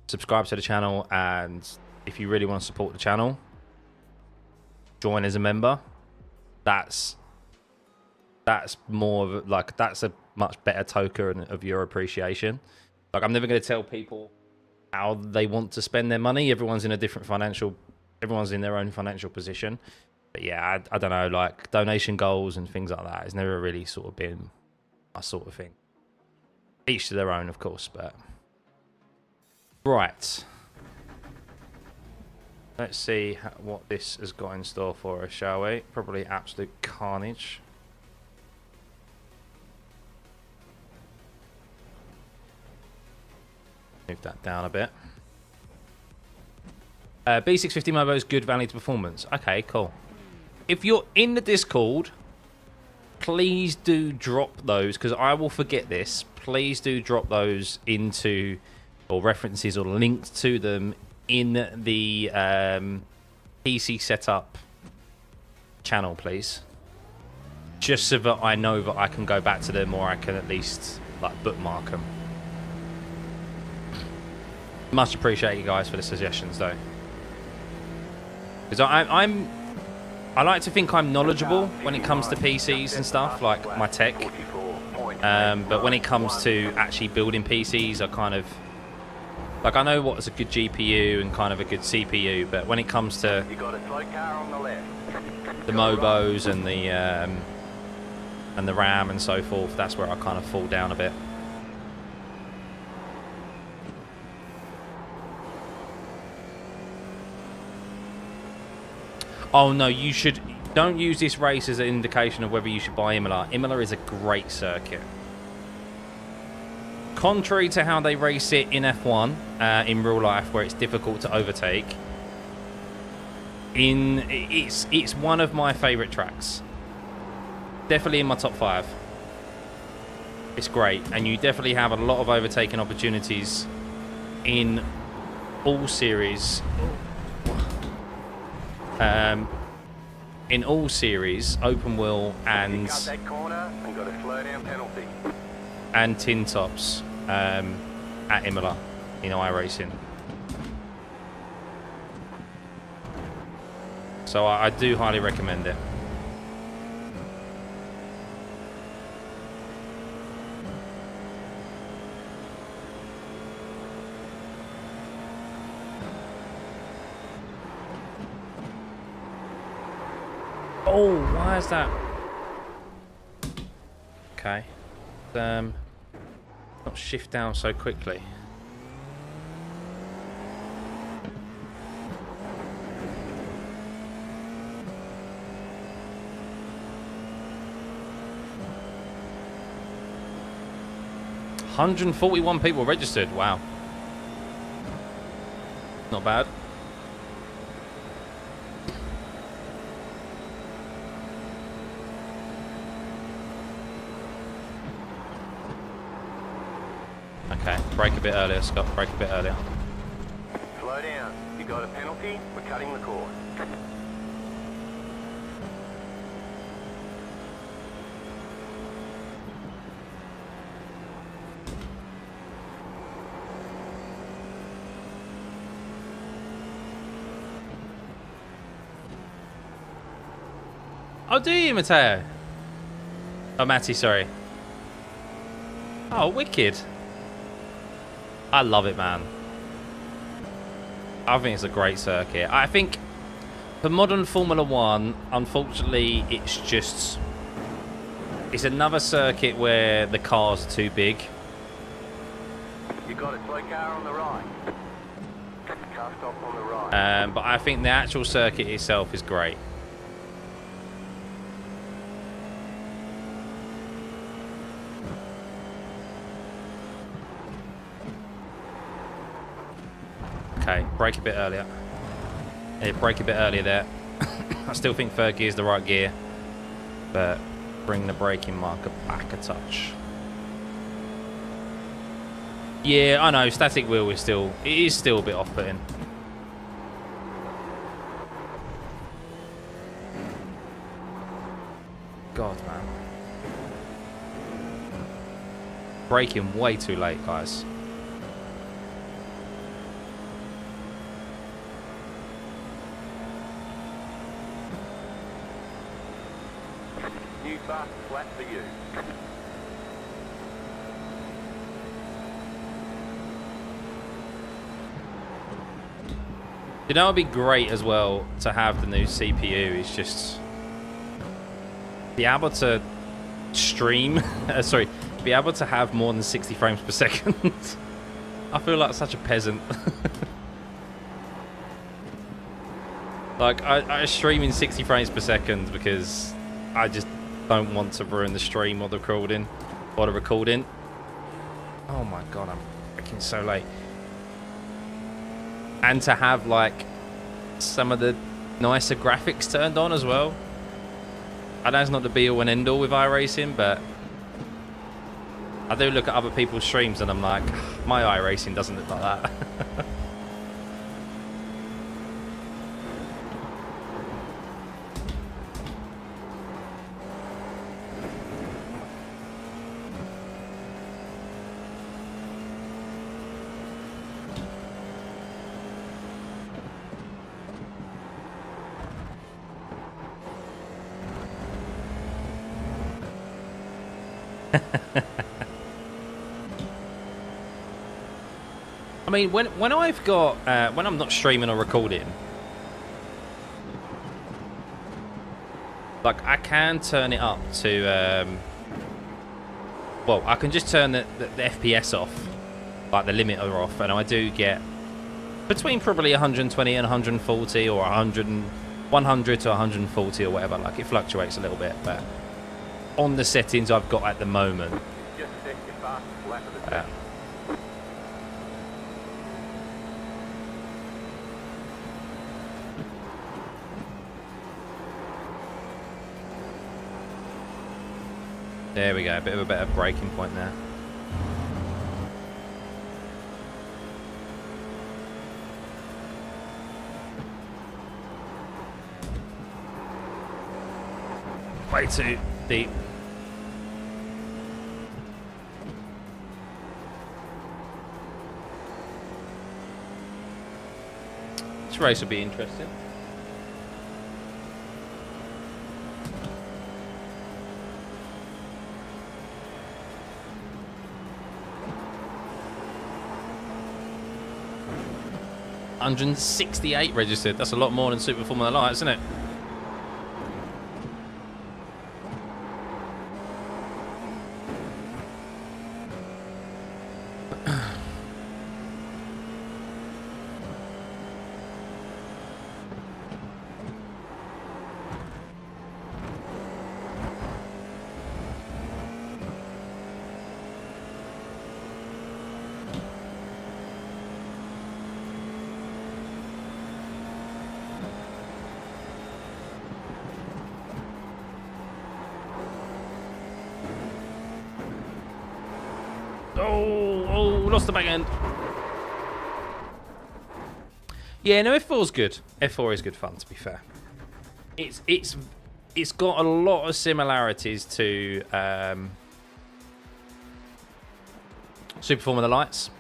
subscribe to the channel, and if you really want to support the channel, join as a member. That's more of like, that's a much better token of your appreciation. Like I'm never going to tell people how they want to spend their money. Everyone's in a different everyone's in their own financial position. But yeah, I don't know, like donation goals and things like that. It's never really sort of been my sort of thing. Each to their own, of course, but. Right. Let's see what this has got in store for us, shall we? Probably absolute carnage. Move that down a bit. B650 Mobo is good value to performance. Okay, cool. If you're in the Discord, please do drop those, because I will forget this. Please do drop those into, or references or links to them in the PC setup channel, please. Just so that I know that I can go back to them, or I can at least like bookmark them. Much appreciate you guys for the suggestions, though, because I like to think I'm knowledgeable when it comes to PCs and stuff, like my tech. But when it comes to actually building PCs, I kind of like, I know what's a good GPU and kind of a good CPU, but when it comes to the Mobos and the RAM and so forth, that's where I kind of fall down a bit. Oh no, you should don't use this race as an indication of whether you should buy Imola. Imola is a great circuit. Contrary to how they race it in F1, in real life, where it's difficult to overtake, it's one of my favourite tracks. Definitely in my top 5. It's great, and you definitely have a lot of overtaking opportunities in all series. In all series, open wheel and tin tops at Imola in iRacing. So I do highly recommend it. Oh, why is that? Okay. Not shift down so quickly. 141 people registered. Wow. Not bad. Okay, brake a bit earlier, Scott. Brake a bit earlier. Slow down. You got a penalty? We're cutting the cord. Oh, do you, Matteo? Oh, Matty, sorry. Oh, wicked. I love it, man. I think it's a great circuit. I think for modern Formula 1, unfortunately, it's another circuit where the cars are too big. You got a slow car on the right. Car stop on the right. But I think the actual circuit itself is great. Okay, brake a bit earlier. Yeah, brake a bit earlier there. I still think third gear is the right gear, but bring the braking marker back a touch. Yeah, I know, static wheel is still a bit off-putting. God, man. Braking way too late, guys. New fast flat for you. You know, it'd be great as well to have the new CPU. Is just be able to stream. Sorry, be able to have more than 60 frames per second. I feel like such a peasant. Like I stream in 60 frames per second because I just don't want to ruin the stream or the recording. Oh my god, I'm freaking so late. And to have like some of the nicer graphics turned on as well. I know it's not the be all and end all with iRacing, but I do look at other people's streams and I'm like, my iRacing doesn't look like that. I mean, when I've got when I'm not streaming or recording, like I can turn it up to well, I can just turn the FPS off, like the limiter off, and I do get between probably 120 and 140 or 100 to 140 or whatever. Like it fluctuates a little bit, but on the settings I've got at the moment. Just set your fast flat for the second. There we go, a bit of a better braking point there. Way too deep. This race will be interesting. $168 registered. That's a lot more than Super Formula Light, isn't it? lost the back end. Yeah, no, F4's good. F4 is good fun, to be fair. It's got a lot of similarities to Super Formula Lights.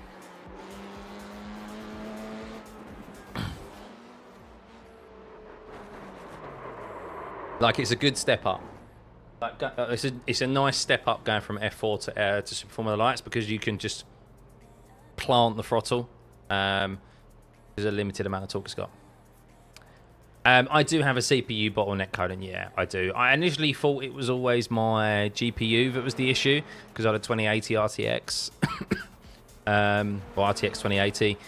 Like, it's a good step up. Like, it's a nice step up going from F4 to Super Formula Lights, because you can just plant the throttle. There's a limited amount of torque it's got. I do have a CPU bottleneck code, and yeah, I do. I initially thought it was always my GPU that was the issue, because I had a 2080 RTX, or RTX 2080.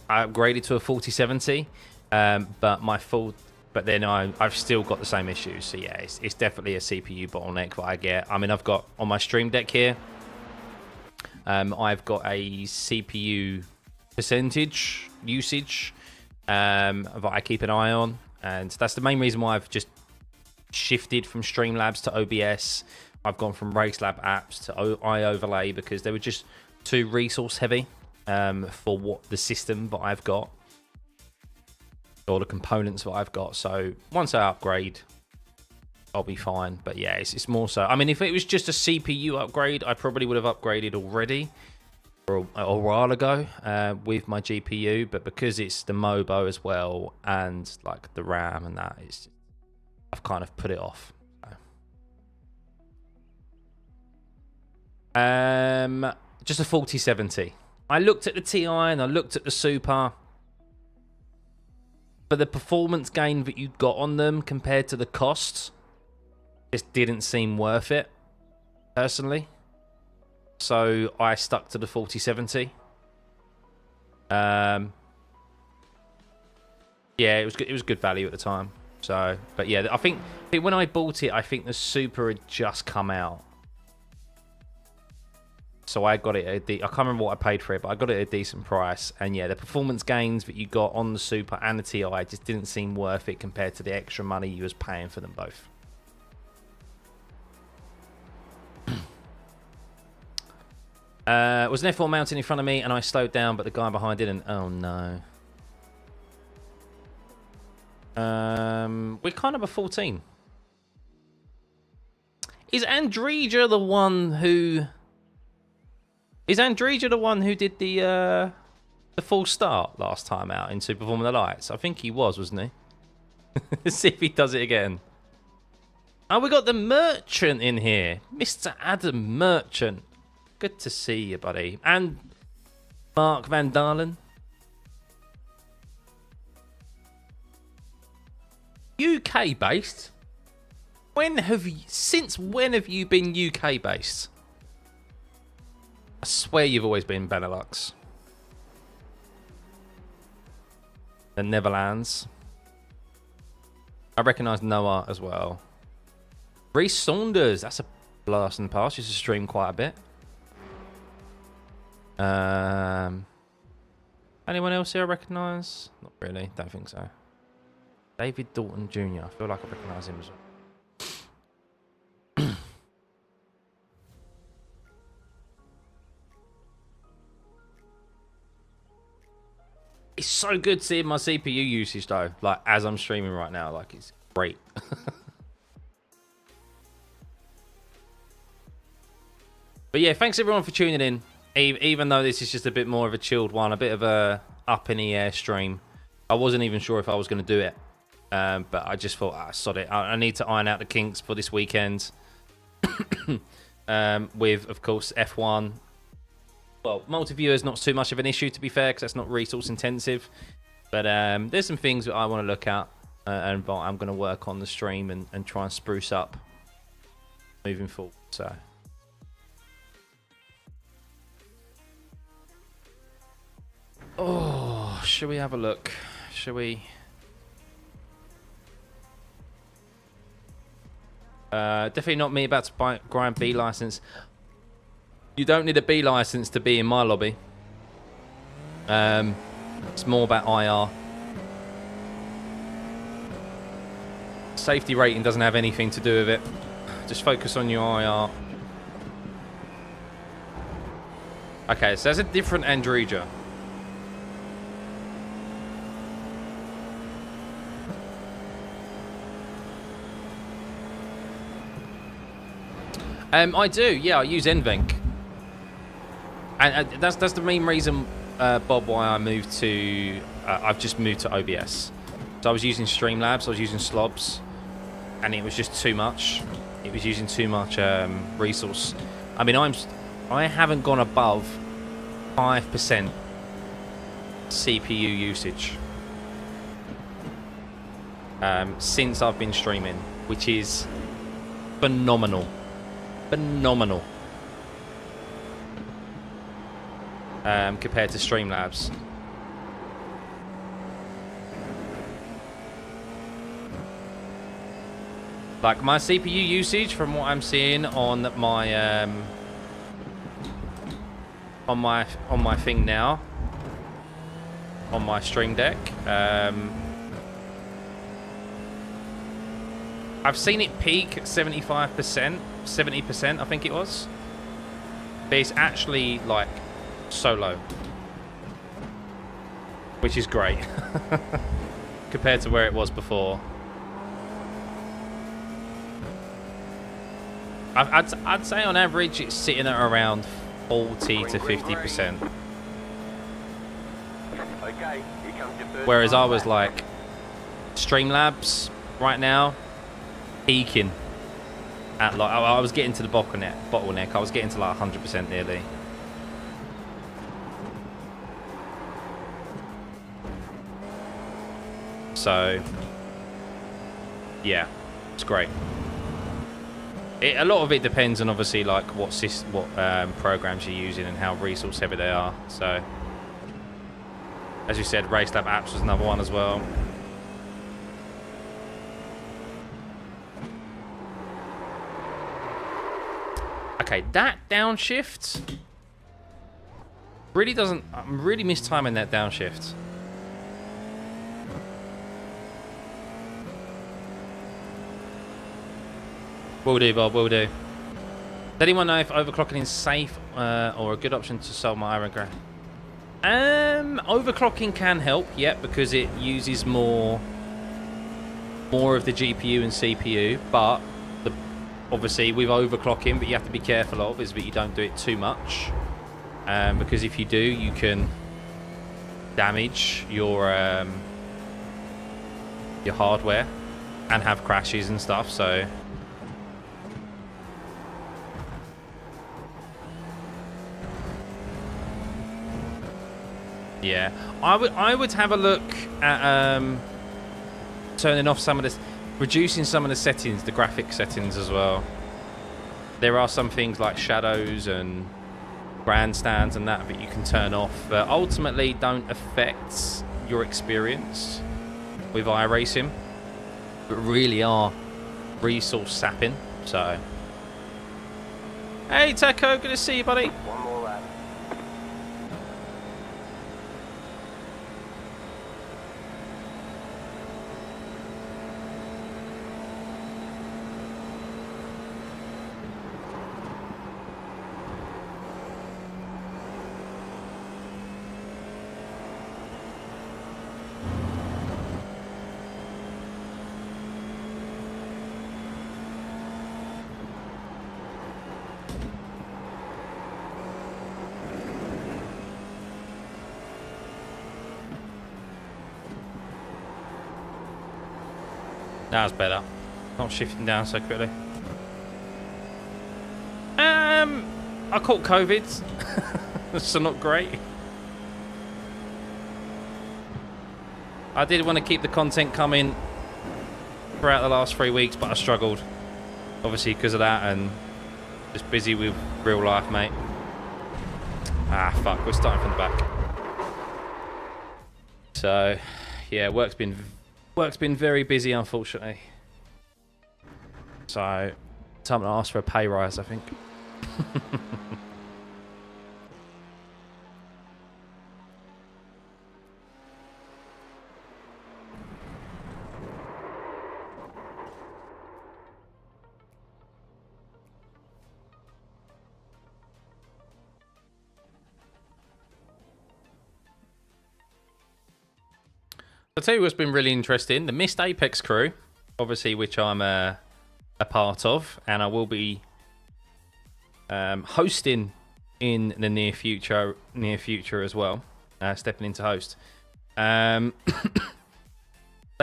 I upgraded to a 4070, but then I've still got the same issues. So yeah, it's definitely a CPU bottleneck that I get. I mean, I've got on my Stream Deck here, I've got a CPU percentage usage that I keep an eye on. And that's the main reason why I've just shifted from Streamlabs to OBS. I've gone from RaceLab apps to iOverlay, because they were just too resource heavy for what the system that I've got, or the components that I've got. So once I upgrade, I'll be fine. But yeah, it's more so. I mean, if it was just a CPU upgrade, I probably would have upgraded already, or a while ago, with my GPU. But because it's the Mobo as well, and like the RAM and that, I've kind of put it off. Just a 4070. I looked at the Ti and I looked at the Super, but the performance gain that you got on them compared to the costs just didn't seem worth it, personally. So I stuck to the 4070. Yeah, it was good. It was good value at the time. So, but yeah, I think when I bought it, I think the Super had just come out. So I got it at I can't remember what I paid for it, but I got it at a decent price. And yeah, the performance gains that you got on the Super and the Ti just didn't seem worth it compared to the extra money you was paying for them both. Was an F4 mounted in front of me and I slowed down, but the guy behind didn't. Oh no. We're kind of a 14. Is Andrija the one who did the full start last time out in Super Formula Lights? I think he was, wasn't he? Let's see if he does it again. Oh, we got the Merchant in here. Mr. Adam Merchant. Good to see you, buddy. And Mark Van Dalen. UK based? Since when have you been UK based? I swear you've always been Benelux. The Netherlands. I recognise Noah as well. Reece Saunders. That's a blast in the past. Used to stream quite a bit. Anyone else here I recognise? Not really. Don't think so. David Dalton Jr. I feel like I recognise him as well. It's so good seeing my CPU usage though, like as I'm streaming right now. Like, it's great. But yeah, thanks everyone for tuning in. Even though this is just a bit more of a chilled one, a bit of a up in the air stream. I wasn't even sure if I was going to do it. But I just thought, sod it. I need to iron out the kinks for this weekend. With, of course, F1. Well, multi-viewer is not too much of an issue, to be fair, because that's not resource intensive. But there's some things that I want to look at. And I'm going to work on the stream and try and spruce up moving forward. So... Oh, should we have a look? Shall we? Definitely not me about to grind B license. You don't need a B license to be in my lobby. It's more about IR. Safety rating doesn't have anything to do with it. Just focus on your IR. Okay, so that's a different Android. I do, yeah. I use NVENC, and that's the main reason, Bob, why I moved to. I've just moved to OBS. So I was using Streamlabs, I was using Slobs, and it was just too much. It was using too much resource. I mean, I haven't gone above 5% CPU usage since I've been streaming, which is phenomenal. Phenomenal. Compared to Streamlabs. Like my CPU usage, from what I'm seeing on my on my thing now, on my Stream Deck, I've seen it peak at 75%, 70%, I think it was. But it's actually like so low, which is great compared to where it was before. I'd say on average it's sitting at around 40 to 50%. Whereas I was like Streamlabs right now peaking at like I was getting to the bottleneck. I was getting to like 100% nearly. So yeah, it's great. A lot of it depends on obviously like what programs you're using and how resource heavy they are. So as you said, RaceLab apps was another one as well. Okay, that downshift really doesn't. I'm really mistiming that downshift. Will do, Bob, will do. Does anyone know if overclocking is safe or a good option to solve my iron graph? Overclocking can help, yeah, because it uses more of the GPU and CPU, but obviously with overclocking, but you have to be careful of is that you don't do it too much, because if you do, you can damage your hardware and have crashes and stuff. So yeah, I would have a look at turning off some of this, reducing some of the settings, the graphic settings as well. There are some things like shadows and grandstands and that you can turn off, but ultimately don't affect your experience with iRacing, but really are resource sapping. So hey Taco, good to see you, buddy. One more lap. That was better. Not shifting down so quickly. I caught COVID, so not great. I did want to keep the content coming throughout the last 3 weeks, but I struggled, obviously because of that, and just busy with real life, mate. Ah, fuck, we're starting from the back. So, yeah, work's been very busy, unfortunately. So, time to ask for a pay rise, I think. I'll tell you what's been really interesting. The Missed Apex crew, obviously, which I'm a part of, and I will be hosting in the near future as well, stepping into host. They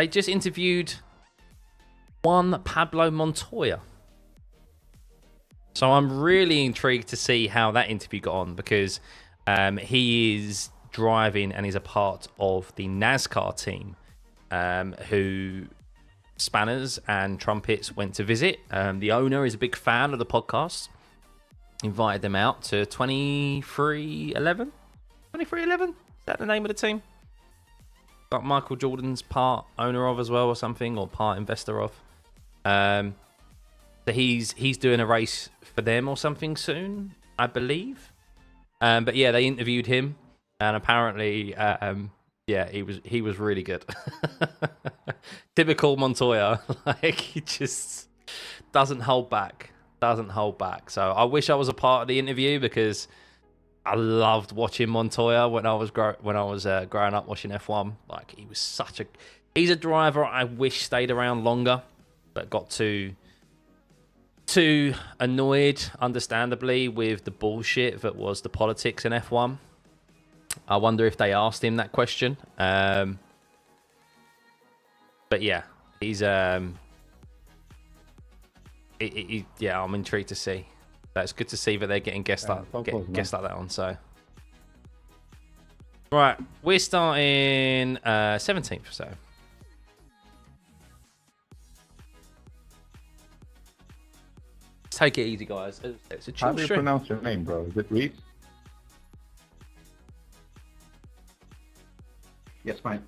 just interviewed one Pablo Montoya. So I'm really intrigued to see how that interview got on, because he is driving and is a part of the NASCAR team who Spanners and Trumpets went to visit. The owner is a big fan of the podcast. Invited them out to 2311? 2311? Is that the name of the team? Got Michael Jordan's part owner of as well, or something, or part investor of. So he's doing a race for them or something soon, I believe. But yeah, they interviewed him, and apparently, yeah, he was really good. Typical Montoya, like he just doesn't hold back. So I wish I was a part of the interview, because I loved watching Montoya when I was growing up watching F1. Like he's a driver I wish stayed around longer, but got too annoyed, understandably, with the bullshit that was the politics in F1. I wonder if they asked him that question. But yeah, he's yeah, I'm intrigued to see. That's good to see that they're getting guests like that on. So, right, we're starting 17th. So, take it easy, guys. It's a chill How do you stream. pronounce your name, bro? Is it Reese? Yes, mate.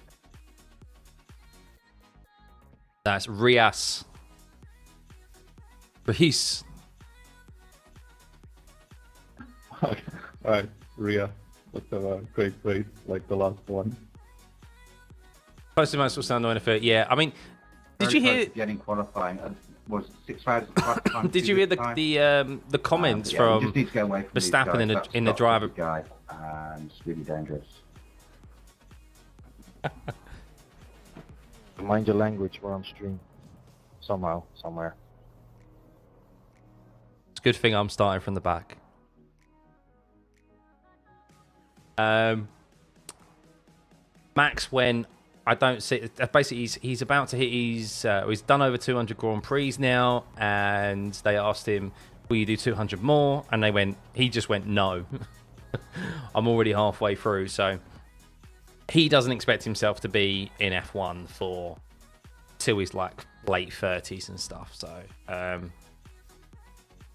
That's Rias. Reese. Alright, Ria. That's a great race, like the last one. Closely most will sound annoying for it. Yeah, I mean, did you hear? Getting qualifying was 6 rounds. Did you hear the comments from Verstappen in the driver? Guy, and it's really dangerous. Mind your language, we're on stream. Somehow, somewhere. It's a good thing I'm starting from the back. Max, when I don't see, basically he's about to hit his, he's done over 200 Grand Prix now, and they asked him, will you do 200 more? And he just went, no. I'm already halfway through, so he doesn't expect himself to be in F1 till he's like late 30s and stuff. So,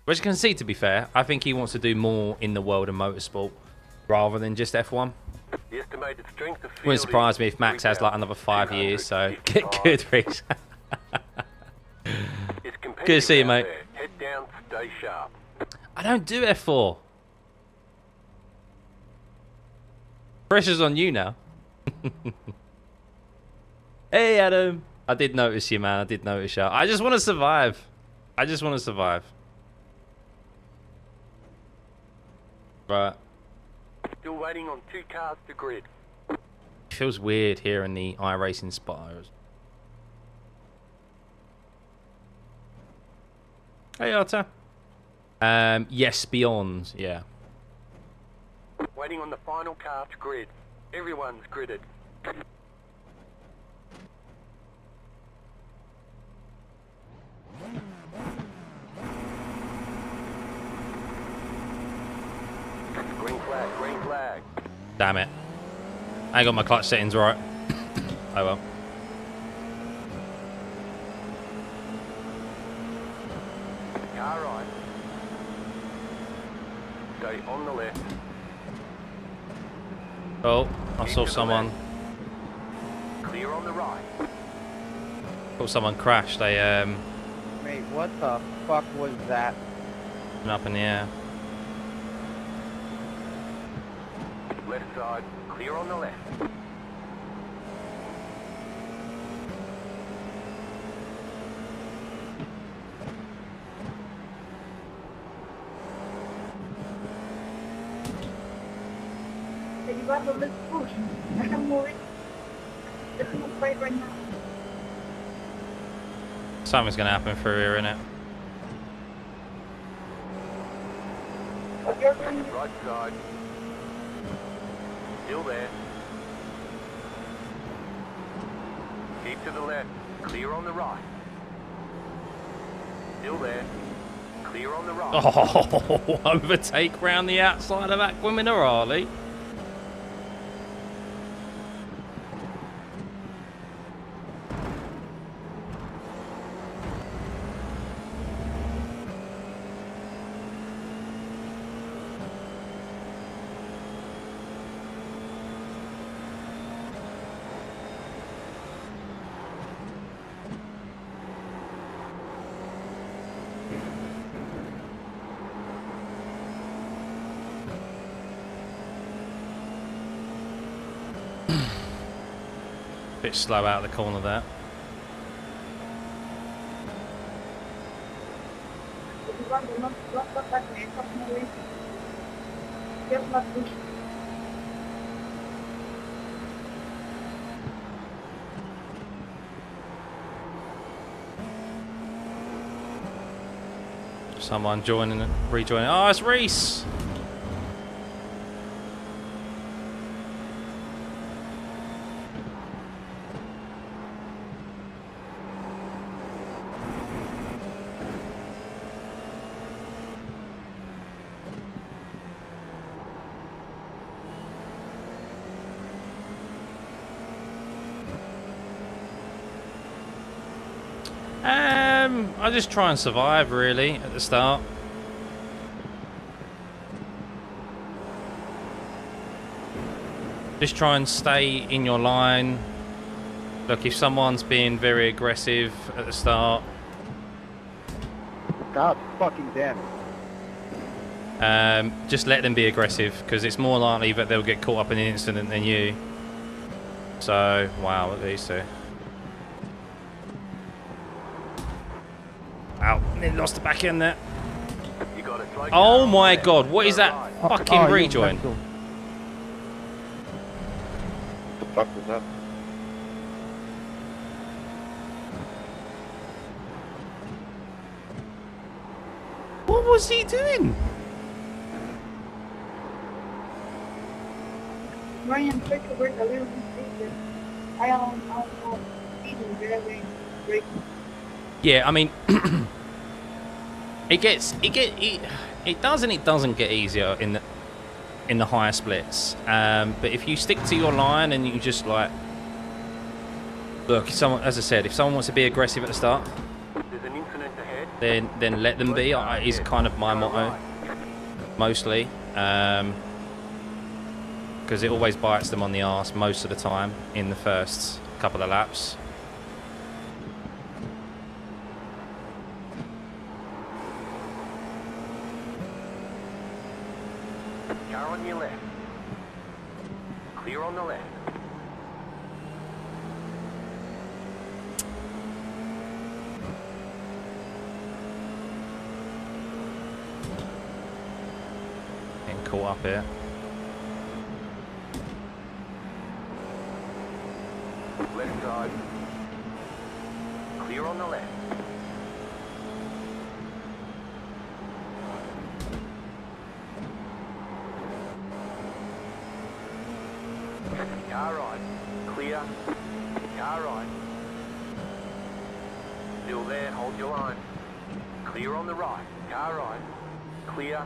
which you can see, to be fair, I think he wants to do more in the world of motorsport rather than just F1. The estimated strength of field Wouldn't surprise me if Max has like another 5 years. So get good, Reese. Good to see you, mate. Head down, stay sharp. I don't do F4. Pressure's on you now. Hey, Adam. I did notice you, man. I did notice you. I just want to survive. Right. Still waiting on 2 cars to grid. It feels weird here in the iRacing spires. Hey, Otter. Yes, beyond. Yeah. Waiting on the final car to grid. Everyone's gridded. Green flag. Damn it. I ain't got my clutch settings right. Oh well. Car right. Stay on the left. Oh, I saw someone. Clear on the right. Thought someone crashed. They Mate, what the fuck was that? went up in the air. Left side. Clear on the left. Something's going to happen through here, innit? Right side. Still there. Keep to the left. Clear on the right. Still there. Clear on the right. Oh, overtake round the outside of Aqua Minerale. Bit slow out of the corner there. Someone joining, rejoining. Oh, it's Reese. I just try and survive really at the start. Just try and stay in your line. Look, if someone's being very aggressive at the start, God fucking damn it. just let them be aggressive, because it's more likely that they'll get caught up in an incident than you. So, wow, look at these two. Ow, nearly lost the back end there. You got it. Oh my god, what is that fucking rejoin? What The fuck was that? What was he doing? Ryan, take a break a little bit. I don't even barely break. Yeah, I mean, it does and it doesn't get easier in the higher splits. But if you stick to your line and you just like look, if someone, as I said, if someone wants to be aggressive at the start, There's an incident ahead. then let them be. Is kind of my motto, mostly, because it always bites them on the arse most of the time in the first couple of laps. Car on your left. Clear on the left. Getting caught up here. Left side. Clear on the left. Car right. Clear. Car right. Still there, hold your line. Clear on the right. Car right. Clear.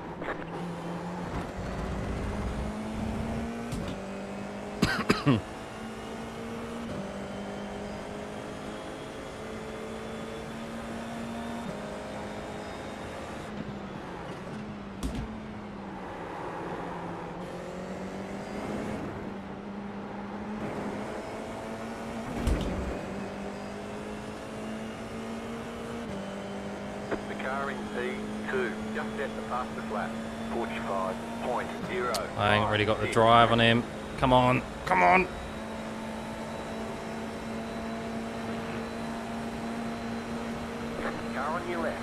Car in P2, just at the fastest lap, 45.0. I ain't really got the drive on him. Come on, come on. Car on your left.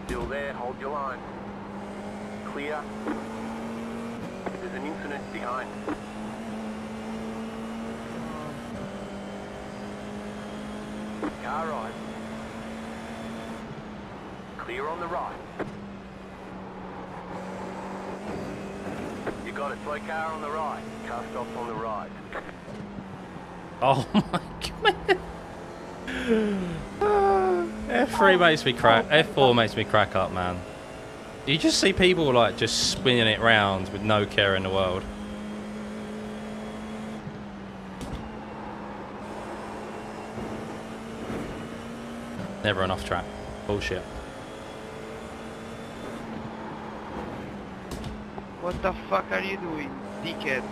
Still there, hold your line. Clear. There's an incident behind. Car right. Clear on the right. You got it. Slow car on the right. Car stops on the right. Oh my god. F3 makes me crack. F4 makes me crack up, man. You just see people like just spinning it round with no care in the world. Never an off track. Bullshit. What the fuck are you doing, dickhead?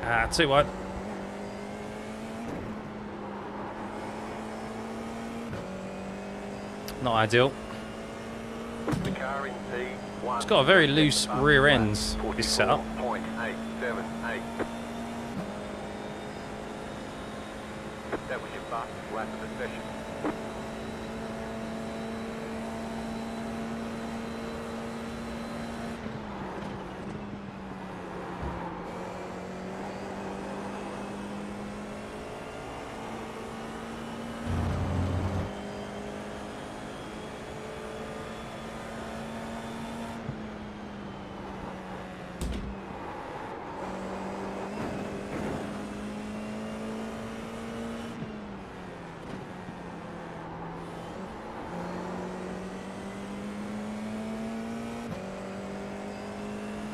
Ah, too wide. Not ideal. The car in P1. It's got a very loose rear end, this setup. 44.878. That was your fastest lap of the session.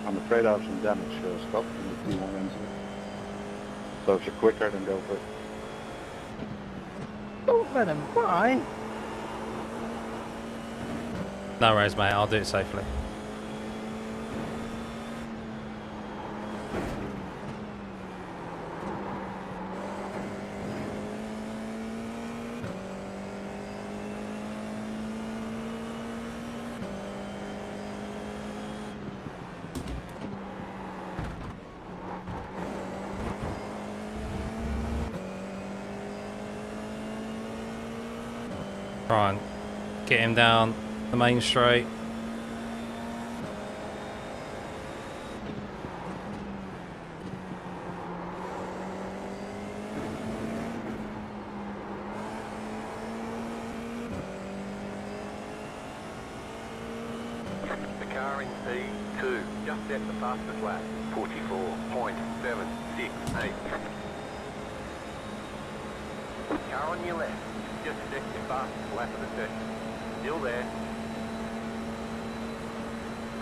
I'm afraid I have some damage, Scott, in the P1 engine. So if you're quicker, then go for it. Don't let him by. No worries, mate. I'll do it safely. Try and get him down the main straight. The car in P2 just set the fastest lap. 44.768. Car on your left. Just set your fastest lap of the session. Still there.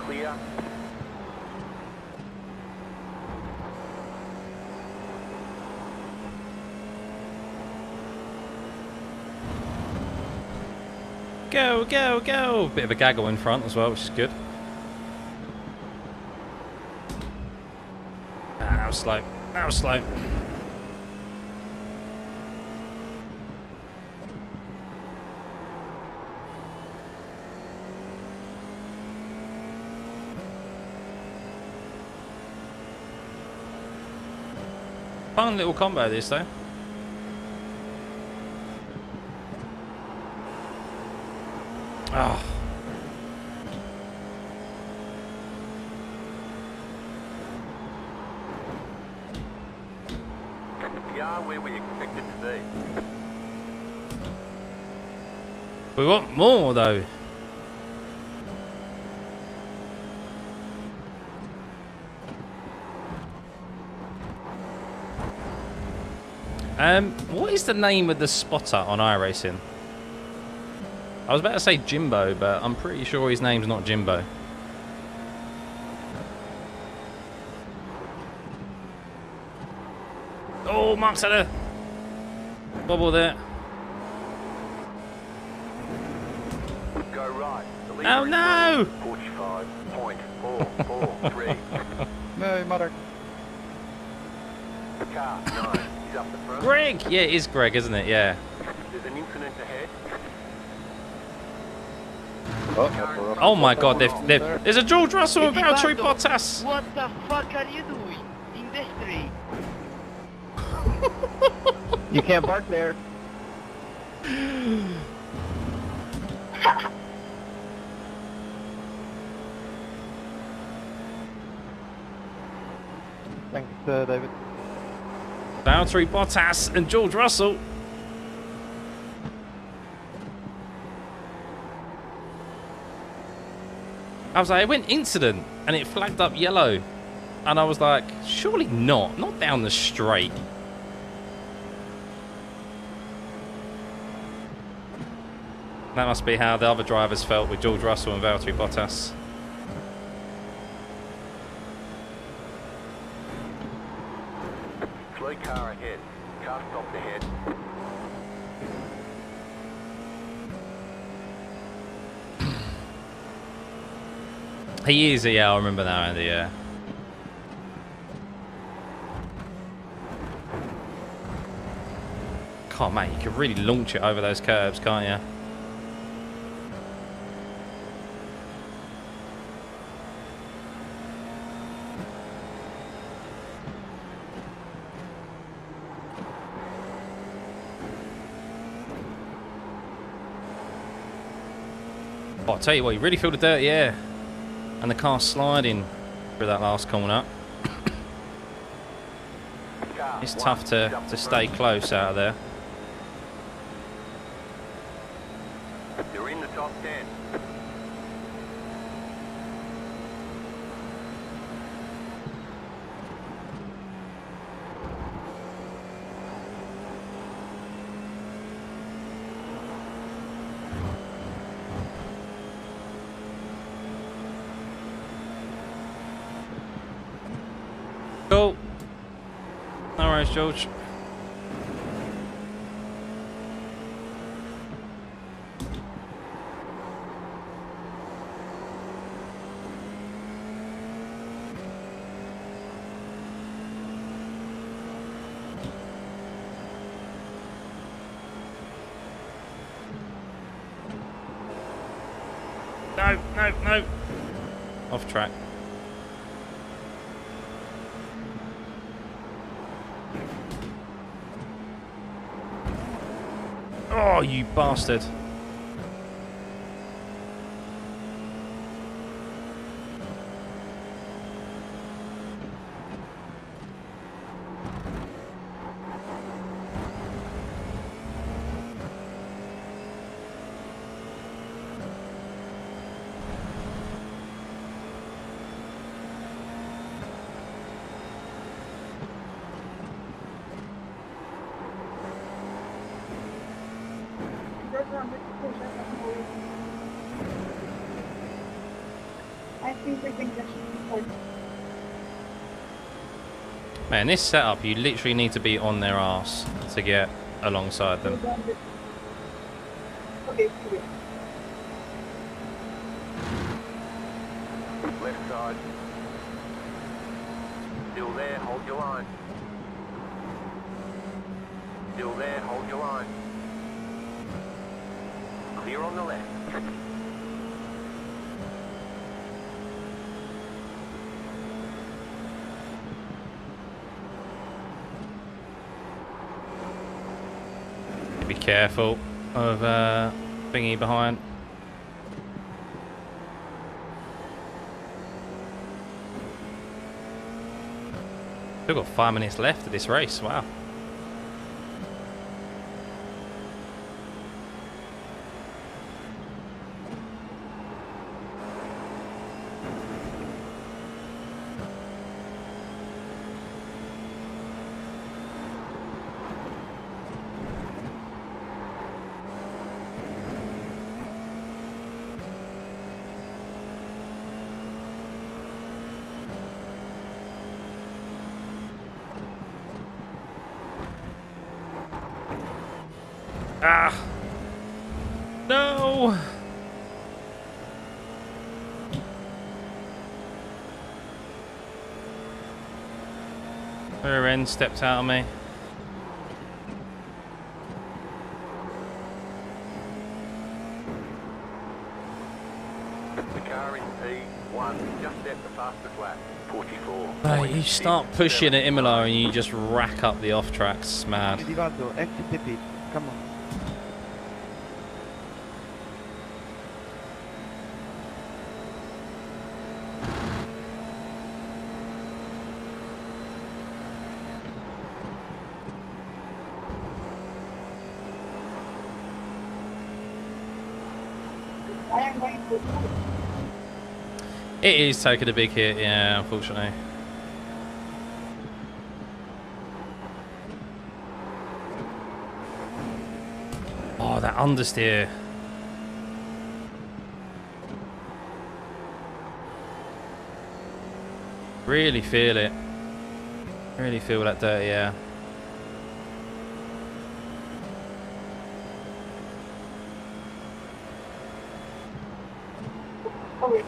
Clear. Go, go, go! Bit of a gaggle in front as well, which is good. Ah, that was slow. That was slow. Fun little combo this though. Ah. You are where we expected to be. We want more though. What is the name of the spotter on iRacing? I was about to say Jimbo, but I'm pretty sure his name's not Jimbo. Oh, Mark's had a bobble there. Go right. Oh no! 45.443. No, mother. Car 9. He's up the front. Greg! Yeah, it is Greg, isn't it? Yeah. There's an incident ahead. Oh my God, there's a George Russell and Valtteri Bottas. What the fuck are you doing in the street? You can't park there. Thanks, David. Valtteri Bottas and George Russell. I was like, it went incident and it flagged up yellow. And I was like, surely not down the straight. That must be how the other drivers felt with George Russell and Valtteri Bottas. Slow car ahead. Car stopped ahead. He is, yeah, I remember now, Andy, yeah. God, mate, you can really launch it over those curves, can't you? Oh, I'll tell you what, you really feel the dirty air. And the car sliding through that last corner. It's tough to stay close out of there. You're in the top 10. Cool. No worries, George. No, no, no. Off track. Oh, you bastard. I think we think that should be fun. Man, this setup, you literally need to be on their arse to get alongside them. Okay, Left side. Still there, hold your line. Still there, hold your line. Clear on the left. Be careful of thingy behind. Still got 5 minutes left of this race. Wow. Ah! No! Rear end stepped out on me. The car in P1 just set the fastest lap. 44. Mate, you start pushing at Imola and you just rack up the off tracks. It's mad. Elagto, exit the pit. Come on. I am going to It is taking a big hit, yeah, unfortunately. Oh, that understeer. Really feel it. Really feel that dirty air. over.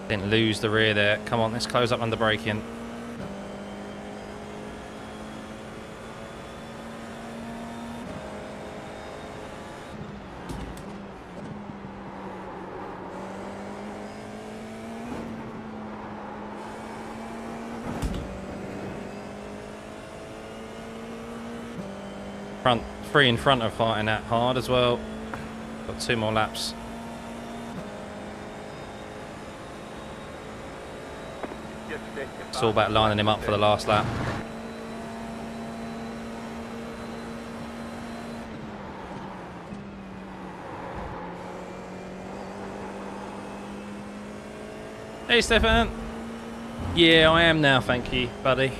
Didn't lose the rear there. Come on, let's close up under braking. Front three in front are fighting that hard as well. Got 2 more laps. It's all about lining him up for the last lap. Hey, Stefan. Yeah, I am now, thank you, buddy.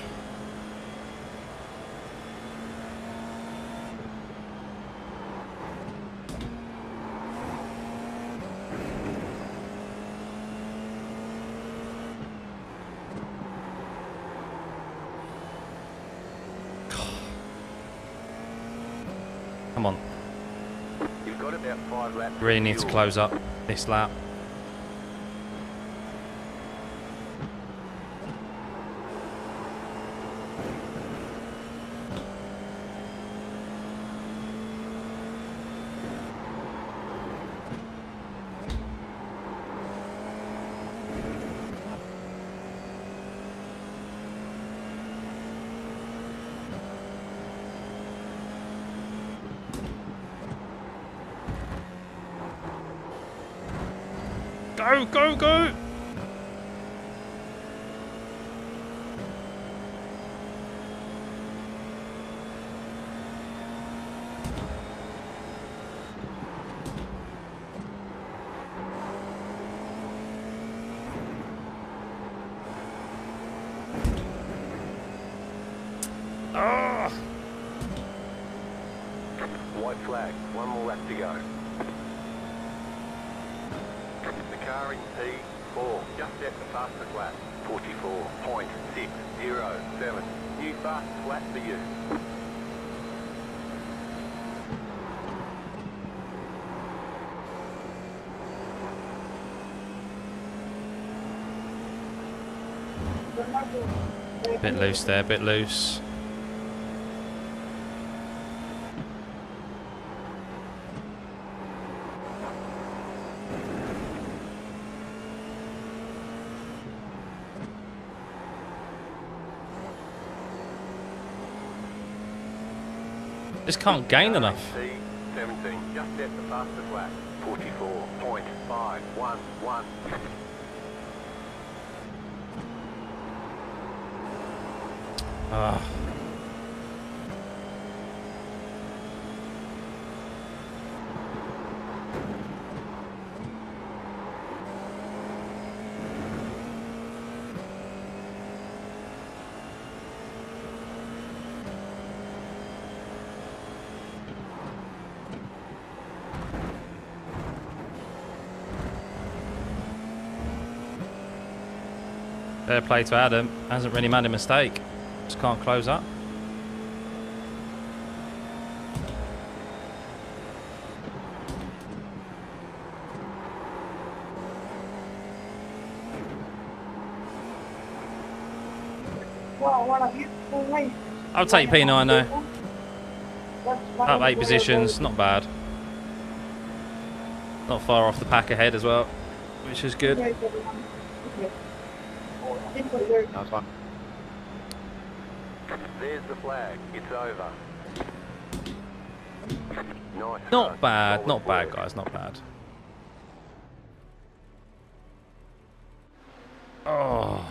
Come on. You've got about 5 laps. Really need to close up this lap. Go, go, go! Ah! White flag. 1 more lap to go. The car in P4 just set the fastest lap. 44.607. New fastest lap for you. Bit loose there, bit loose. Just can't gain enough. C17 just set the fastest lap. 44.511. Ah. Fair play to Adam. Hasn't really made a mistake. Just can't close up. What a beautiful race. I'll take P9 though. Up 8 positions, not bad. Not far off the pack ahead as well, which is good. That's fine. There's the flag. It's over. Nice. Not bad, not bad, guys, not bad. Oh.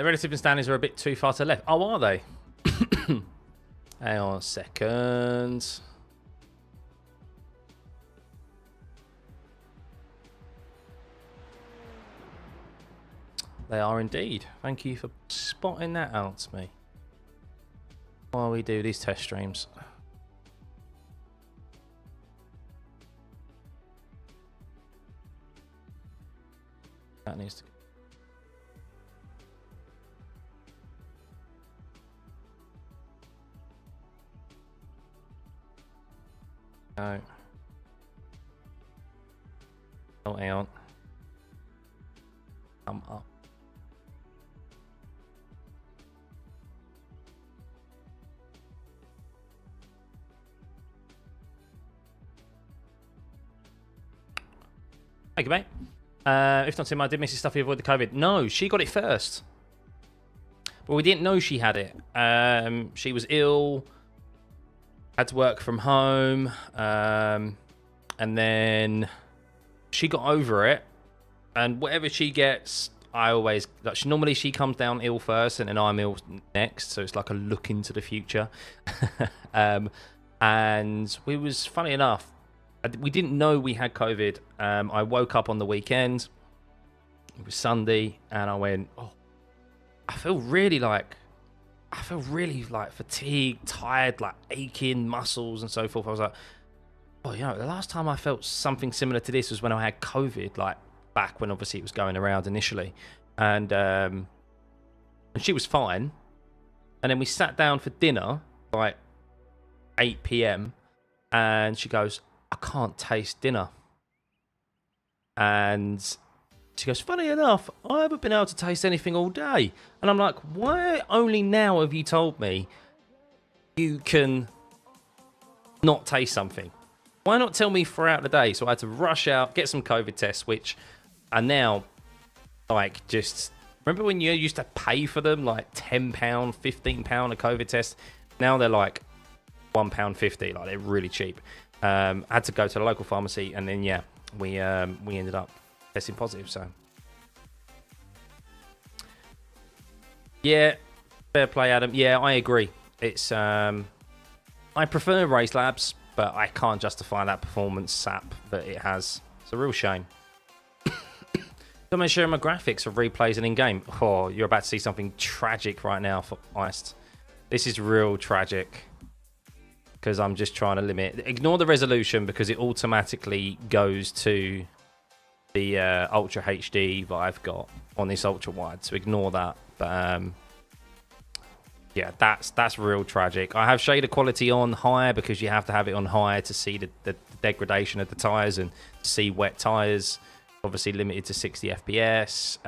Relative standings are a bit too far to the left. Oh, are they? Hang on a second. They are indeed. Thank you for spotting that out to me while we do these test streams. That needs to go. Oh, hang on. I'm up. Thank you, mate. If not, Tim, I did miss Stuffeyy avoid the COVID. No, she got it first. But we didn't know she had it. She was ill, had to work from home, and then she got over it. And whatever she gets, I always... Like, normally she comes down ill first, and then I'm ill next. So it's like a look into the future. And we was, funny enough, we didn't know we had COVID. I woke up on the weekend. It was Sunday, and I went, oh, I feel really like fatigued, tired, like aching muscles and so forth. I was like, oh, you know, the last time I felt something similar to this was when I had COVID, like back when obviously it was going around initially. And she was fine. And then we sat down for dinner, like 8 p.m. and she goes, I can't taste dinner. And she goes, funny enough, I haven't been able to taste anything all day. And I'm like, why only now have you told me you can not taste something? Why not tell me throughout the day? So I had to rush out, get some COVID tests, which are now like just... Remember when you used to pay for them, like £10, £15 a COVID test? Now they're like £1.50, like they're really cheap. I had to go to the local pharmacy, and then yeah, we ended up testing positive. So yeah, fair play, Adam. Yeah, I agree. It's I prefer Race Labs, but I can't justify that performance sap that it has. It's a real shame. Someone sharing my graphics of replays and in game. Oh, you're about to see something tragic right now for Iced. This is real tragic. Because I'm just trying to limit. Ignore the resolution because it automatically goes to the Ultra HD that I've got on this ultra wide. So ignore that. But yeah, that's real tragic. I have shader quality on high because you have to have it on high to see the degradation of the tires and see wet tires. Obviously limited to 60 FPS.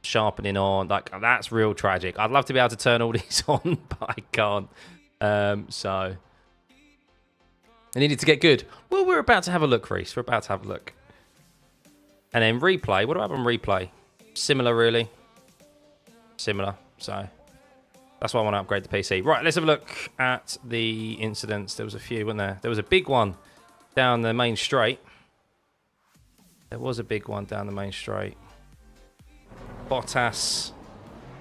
Sharpening on, like that's real tragic. I'd love to be able to turn all these on, but I can't. So I needed to get good. Well, we're about to have a look, Reese. We're about to have a look. And then replay. What do I have on replay? Similar, really. Similar. So that's why I want to upgrade the PC. Right, let's have a look at the incidents. There was a few, wasn't there? There was a big one down the main straight. There was a big one down the main straight. Bottas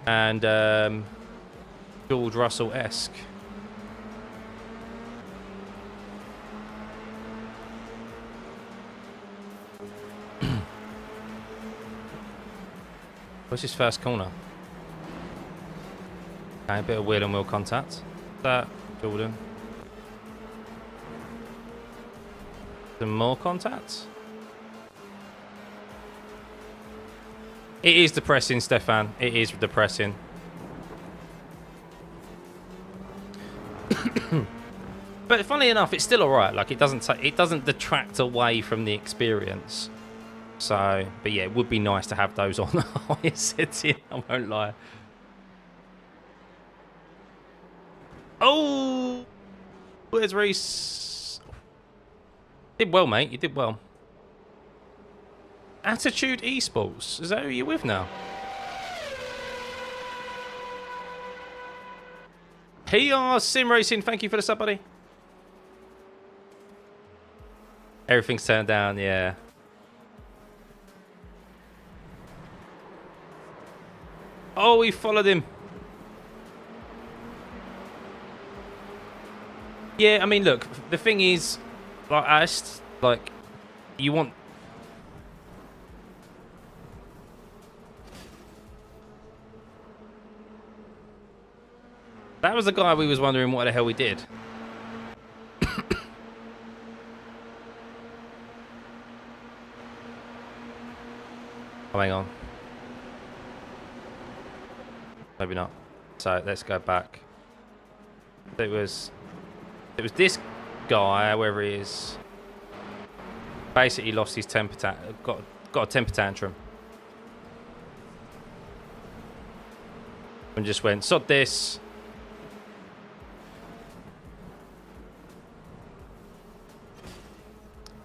and George Russell-esque. What's his first corner? Okay, a bit of wheel and wheel contact. That, Jordan. Some more contact. It is depressing, Stefan. It is depressing. But funnily enough, it's still alright. Like it doesn't detract away from the experience. So, but yeah, it would be nice to have those on the highest setting. I won't lie. Oh, where's Reese? Did well, mate. You did well. Attitude Esports. Is that who you're with now? PR Sim Racing. Thank you for the sub, buddy. Everything's turned down. Yeah. Oh, we followed him. Yeah, I mean, look, the thing is, like, you want... That was the guy we was wondering what the hell we did. Oh, hang on. Maybe not. So let's go back. It was this guy, wherever he is. Basically lost his temper got a temper tantrum. And just went, sod this.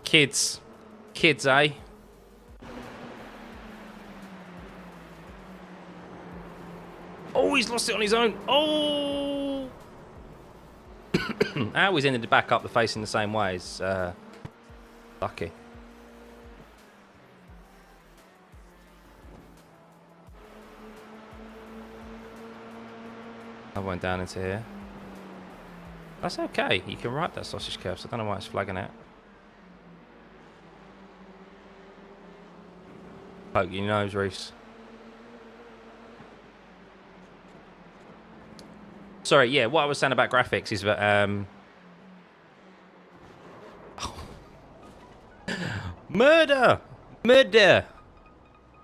Kids, eh? Oh, he's lost it on his own. Oh! I always ended back up the facing the same ways. Lucky. I went down into here. That's okay. You can write that sausage curve, so I don't know why it's flagging out. Poke your nose, Reese. Sorry, yeah, what I was saying about graphics is that murder! Murder!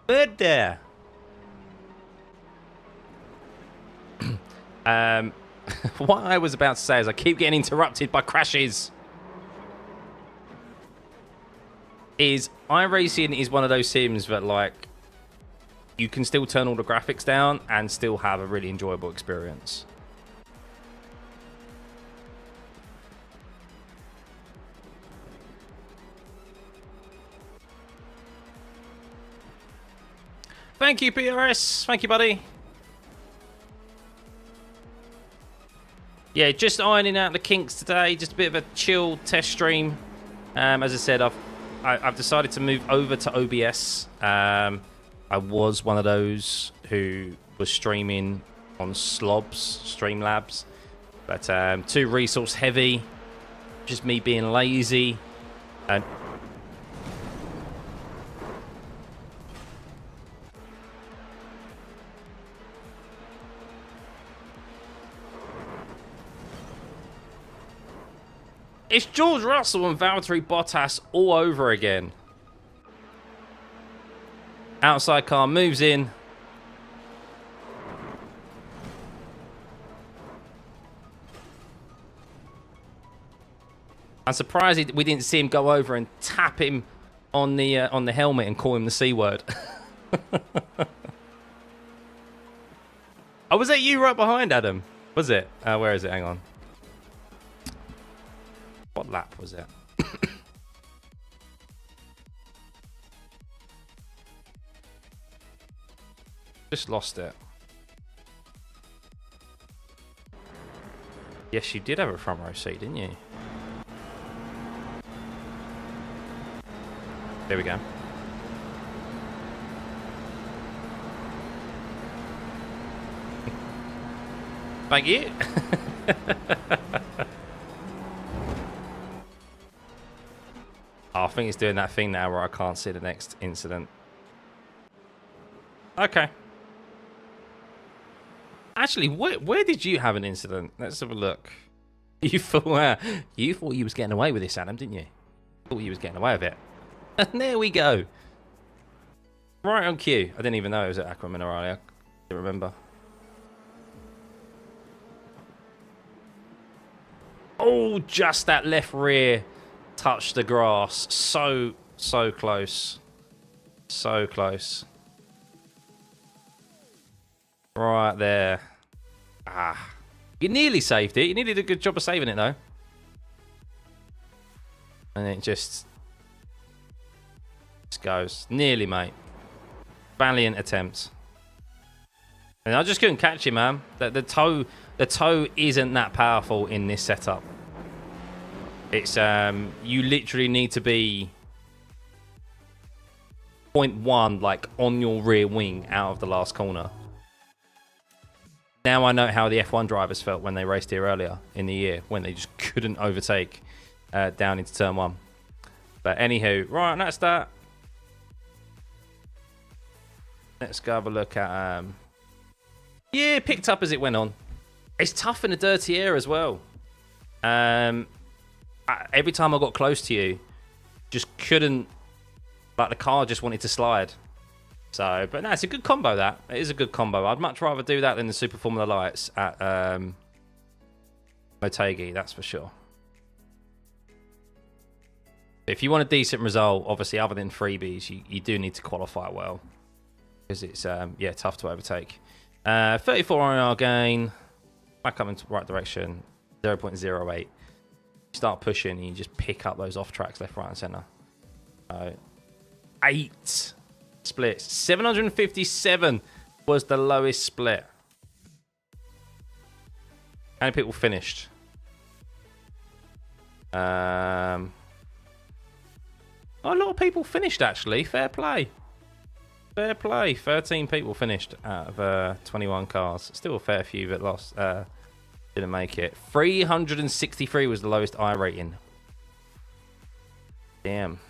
Murder! What I was about to say is I keep getting interrupted by crashes. iRacing is one of those sims that, like, you can still turn all the graphics down and still have a really enjoyable experience. Thank you, PRS. Thank you, buddy. Yeah, just ironing out the kinks today. Just a bit of a chill test stream. As I said, I've decided to move over to OBS. I was one of those who was streaming on Streamlabs, but too resource heavy. Just me being lazy, and it's George Russell and Valtteri Bottas all over again. Outside car moves in. I'm surprised we didn't see him go over and tap him on the helmet and call him the C word. Oh, was that you right behind, Adam? Was it? Where is it? Hang on. What lap was it? Just lost it. Yes, you did have a front row seat, didn't you? There we go. Thank you. Oh, I think it's doing that thing now where I can't see the next incident. Okay. Actually, where did you have an incident? Let's have a look. You thought you was getting away with this, Adam, didn't you? Thought you was getting away with it. And there we go. Right on cue. I didn't even know it was at Aqua Minerale. I didn't remember. Oh, just that left rear touched the grass. So close. So close. Right there. Ah. You nearly saved it. You nearly did a good job of saving it, though. And it just goes. Nearly, mate. Valiant attempt. And I just couldn't catch it, man. The toe isn't that powerful in this setup. It's you literally need to be 0.1 like on your rear wing out of the last corner. Now I know how the F1 drivers felt when they raced here earlier in the year, when they just couldn't overtake down into turn 1. But anywho, right, that's that. Let's go have a look at... yeah, picked up as it went on. It's tough in a dirty air as well. Every time I got close to you, just couldn't... Like, the car just wanted to slide. So, but no, it's a good combo, that. It is a good combo. I'd much rather do that than the Super Formula Lights at Motegi, that's for sure. If you want a decent result, obviously, other than freebies, you do need to qualify well. Because it's, yeah, tough to overtake. 34 RR gain. Back up into the right direction. 0.08. You start pushing and you just pick up those off tracks left, right, and centre. 8 splits. 757 was the lowest split. How many people finished? A lot of people finished, actually. Fair play. Fair play. 13 people finished out of 21 cars. Still a fair few that lost. Didn't make it. 363 was the lowest iRating. Damn.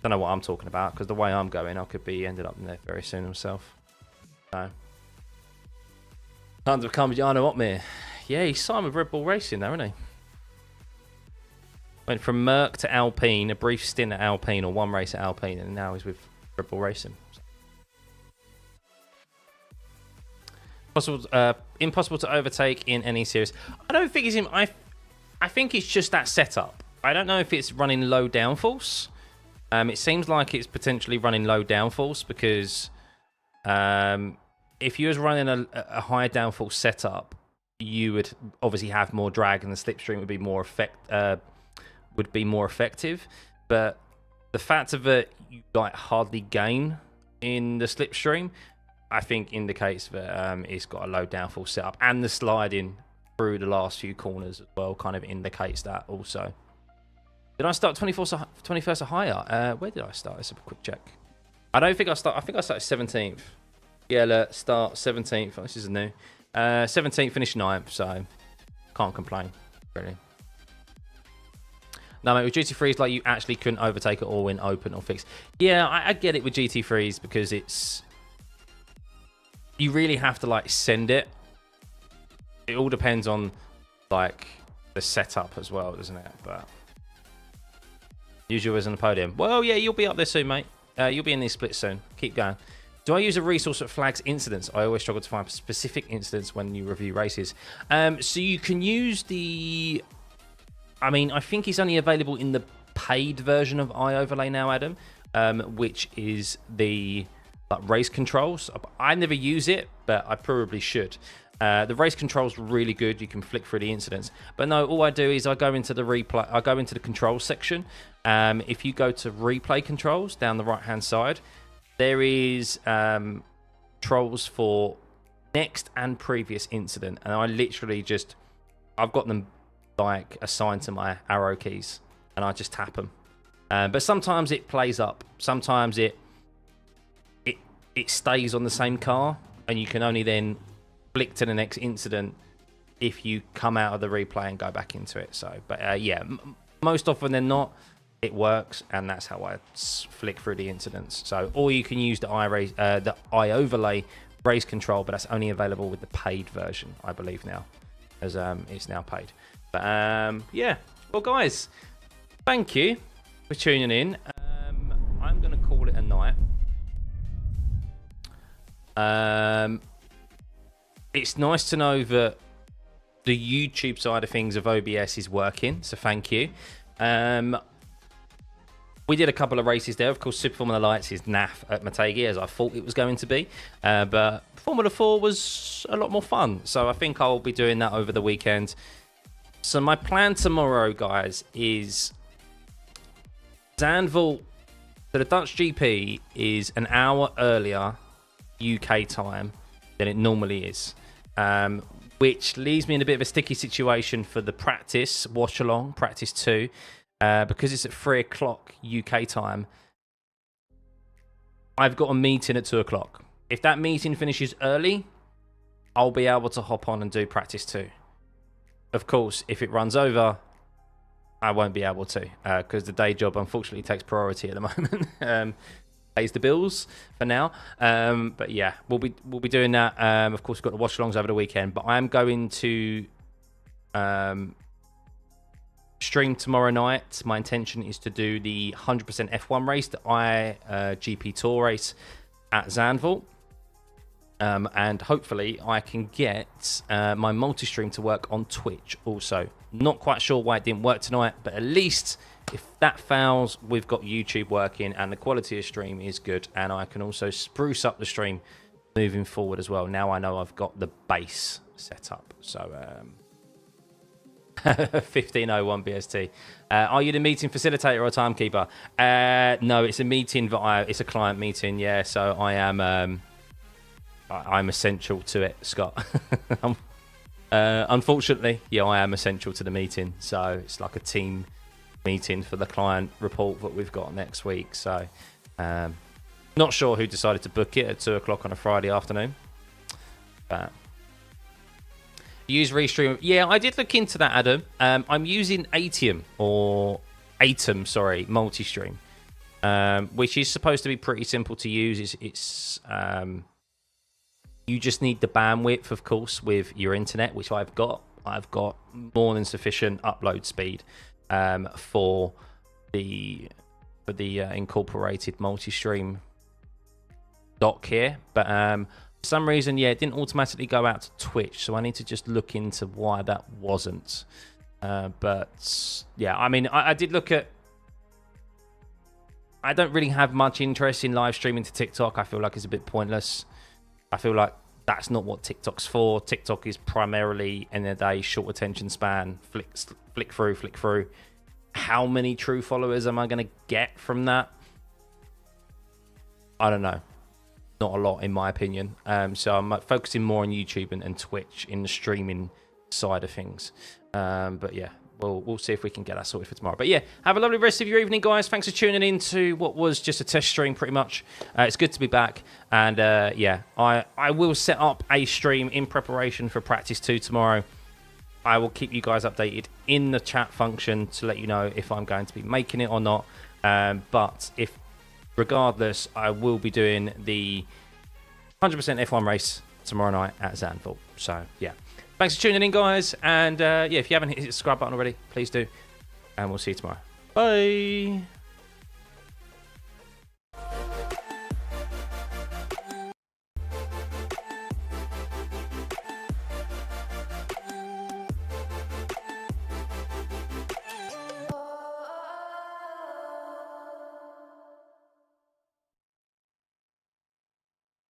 Don't know what I'm talking about, because the way I'm going, I could be ended up in there very soon myself. So. Time to become Jarno Otmir. Yeah, he's signed with Red Bull Racing now, isn't he? Went from Merc to Alpine, a brief stint at Alpine, or one race at Alpine, and now he's with Red Bull Racing. Impossible to overtake in any series. I don't think it's him. I think it's just that setup. I don't know if it's running low downforce. It seems like it's potentially running low downforce because if you was running a high downforce setup, you would obviously have more drag, and the slipstream would be more effective. But the fact of it, you like hardly gain in the slipstream, I think indicates that it's got a low downforce setup, and the sliding through the last few corners as well kind of indicates that also. Did I start 21st or higher? Where did I start? Let's have a quick check. I don't think I started. I think I started 17th. Yeah, look, start 17th. Oh, this is new. 17th, finished 9th, so can't complain, really. No, mate, with GT3s, like, you actually couldn't overtake it all in open or fixed. Yeah, I get it with GT3s because it's... You really have to, like, send it. It all depends on, like, the setup as well, doesn't it? But... Usual as on the podium. Well, yeah, you'll be up there soon, mate. You'll be in these splits soon. Keep going. Do I use a resource that flags incidents? I always struggle to find specific incidents when you review races. So you can use the... I mean, I think it's only available in the paid version of iOverlay now, Adam, which is the race controls. I never use it, but I probably should. The race controls really good. You can flick through the incidents. But no, all I do is I go into the replay. I go into the controls section. If you go to replay controls down the right-hand side, there is controls for next and previous incident, and I literally just I've got them like assigned to my arrow keys, and I just tap them. But sometimes it plays up. Sometimes it stays on the same car, and you can only then flick to the next incident if you come out of the replay and go back into it. So, but yeah, most often than not, it works, and that's how I flick through the incidents. So, or you can use the iOverlay race control, but that's only available with the paid version, I believe now, as it's now paid. But yeah, well guys, thank you for tuning in. I'm gonna call it a night. It's nice to know that the YouTube side of things of OBS is working, so thank you. We did a couple of races there. Of course, Super Formula Lights is naff at Motegi, as I thought it was going to be. But Formula 4 was a lot more fun. So I think I'll be doing that over the weekend. So my plan tomorrow, guys, is Zandvoort. So the Dutch GP is an hour earlier UK time than it normally is. Which leaves me in a bit of a sticky situation for the practice, watch along, practice 2. Because it's at 3 o'clock UK time, I've got a meeting at 2 o'clock. If that meeting finishes early, I'll be able to hop on and do practice 2. Of course, if it runs over, I won't be able to, because the day job unfortunately takes priority at the moment. Pays the bills for now. But yeah, we'll be doing that. Of course, we've got the watch-alongs over the weekend, but I am going to stream tomorrow night. My intention is to do the 100% F1 race, the GP Tour race at Zandvoort. And hopefully I can get my multi-stream to work on Twitch also. Not quite sure why it didn't work tonight, but at least if that fails, we've got YouTube working and the quality of stream is good. And I can also spruce up the stream moving forward as well. Now I know I've got the base set up. So 1501 BST. Are you the meeting facilitator or timekeeper? No, it's a meeting that it's a client meeting. Yeah, so I am. I'm essential to it, Scott. Unfortunately, yeah, I am essential to the meeting. So it's like a team meeting for the client report that we've got next week. So not sure who decided to book it at 2 o'clock on a Friday afternoon. But use Restream. Yeah, I did look into that, Adam. I'm using Atom, sorry, multi-stream, which is supposed to be pretty simple to use. It's you just need the bandwidth, of course, with your internet, which I've got. I've got more than sufficient upload speed for the incorporated multi-stream dock here, but for some reason, yeah, it didn't automatically go out to Twitch, so I need to just look into why that wasn't. But yeah, I mean, I did look at. I don't really have much interest in live streaming to TikTok. I feel like it's a bit pointless. I feel like that's not what TikTok's for. TikTok is primarily, in a day, short attention span, flick through. How many true followers am I going to get from that? I don't know. Not a lot, in my opinion. So I'm focusing more on YouTube and Twitch in the streaming side of things. But yeah, we'll see if we can get that sorted for tomorrow. But yeah, have a lovely rest of your evening, guys. Thanks for tuning in to what was just a test stream, pretty much. It's good to be back. And yeah, I will set up a stream in preparation for practice 2 tomorrow. I will keep you guys updated in the chat function to let you know if I'm going to be making it or not. But if regardless, I will be doing the 100% F1 race tomorrow night at Zandvoort. So yeah, thanks for tuning in, guys. And yeah, if you haven't hit the subscribe button already, please do. And we'll see you tomorrow. Bye.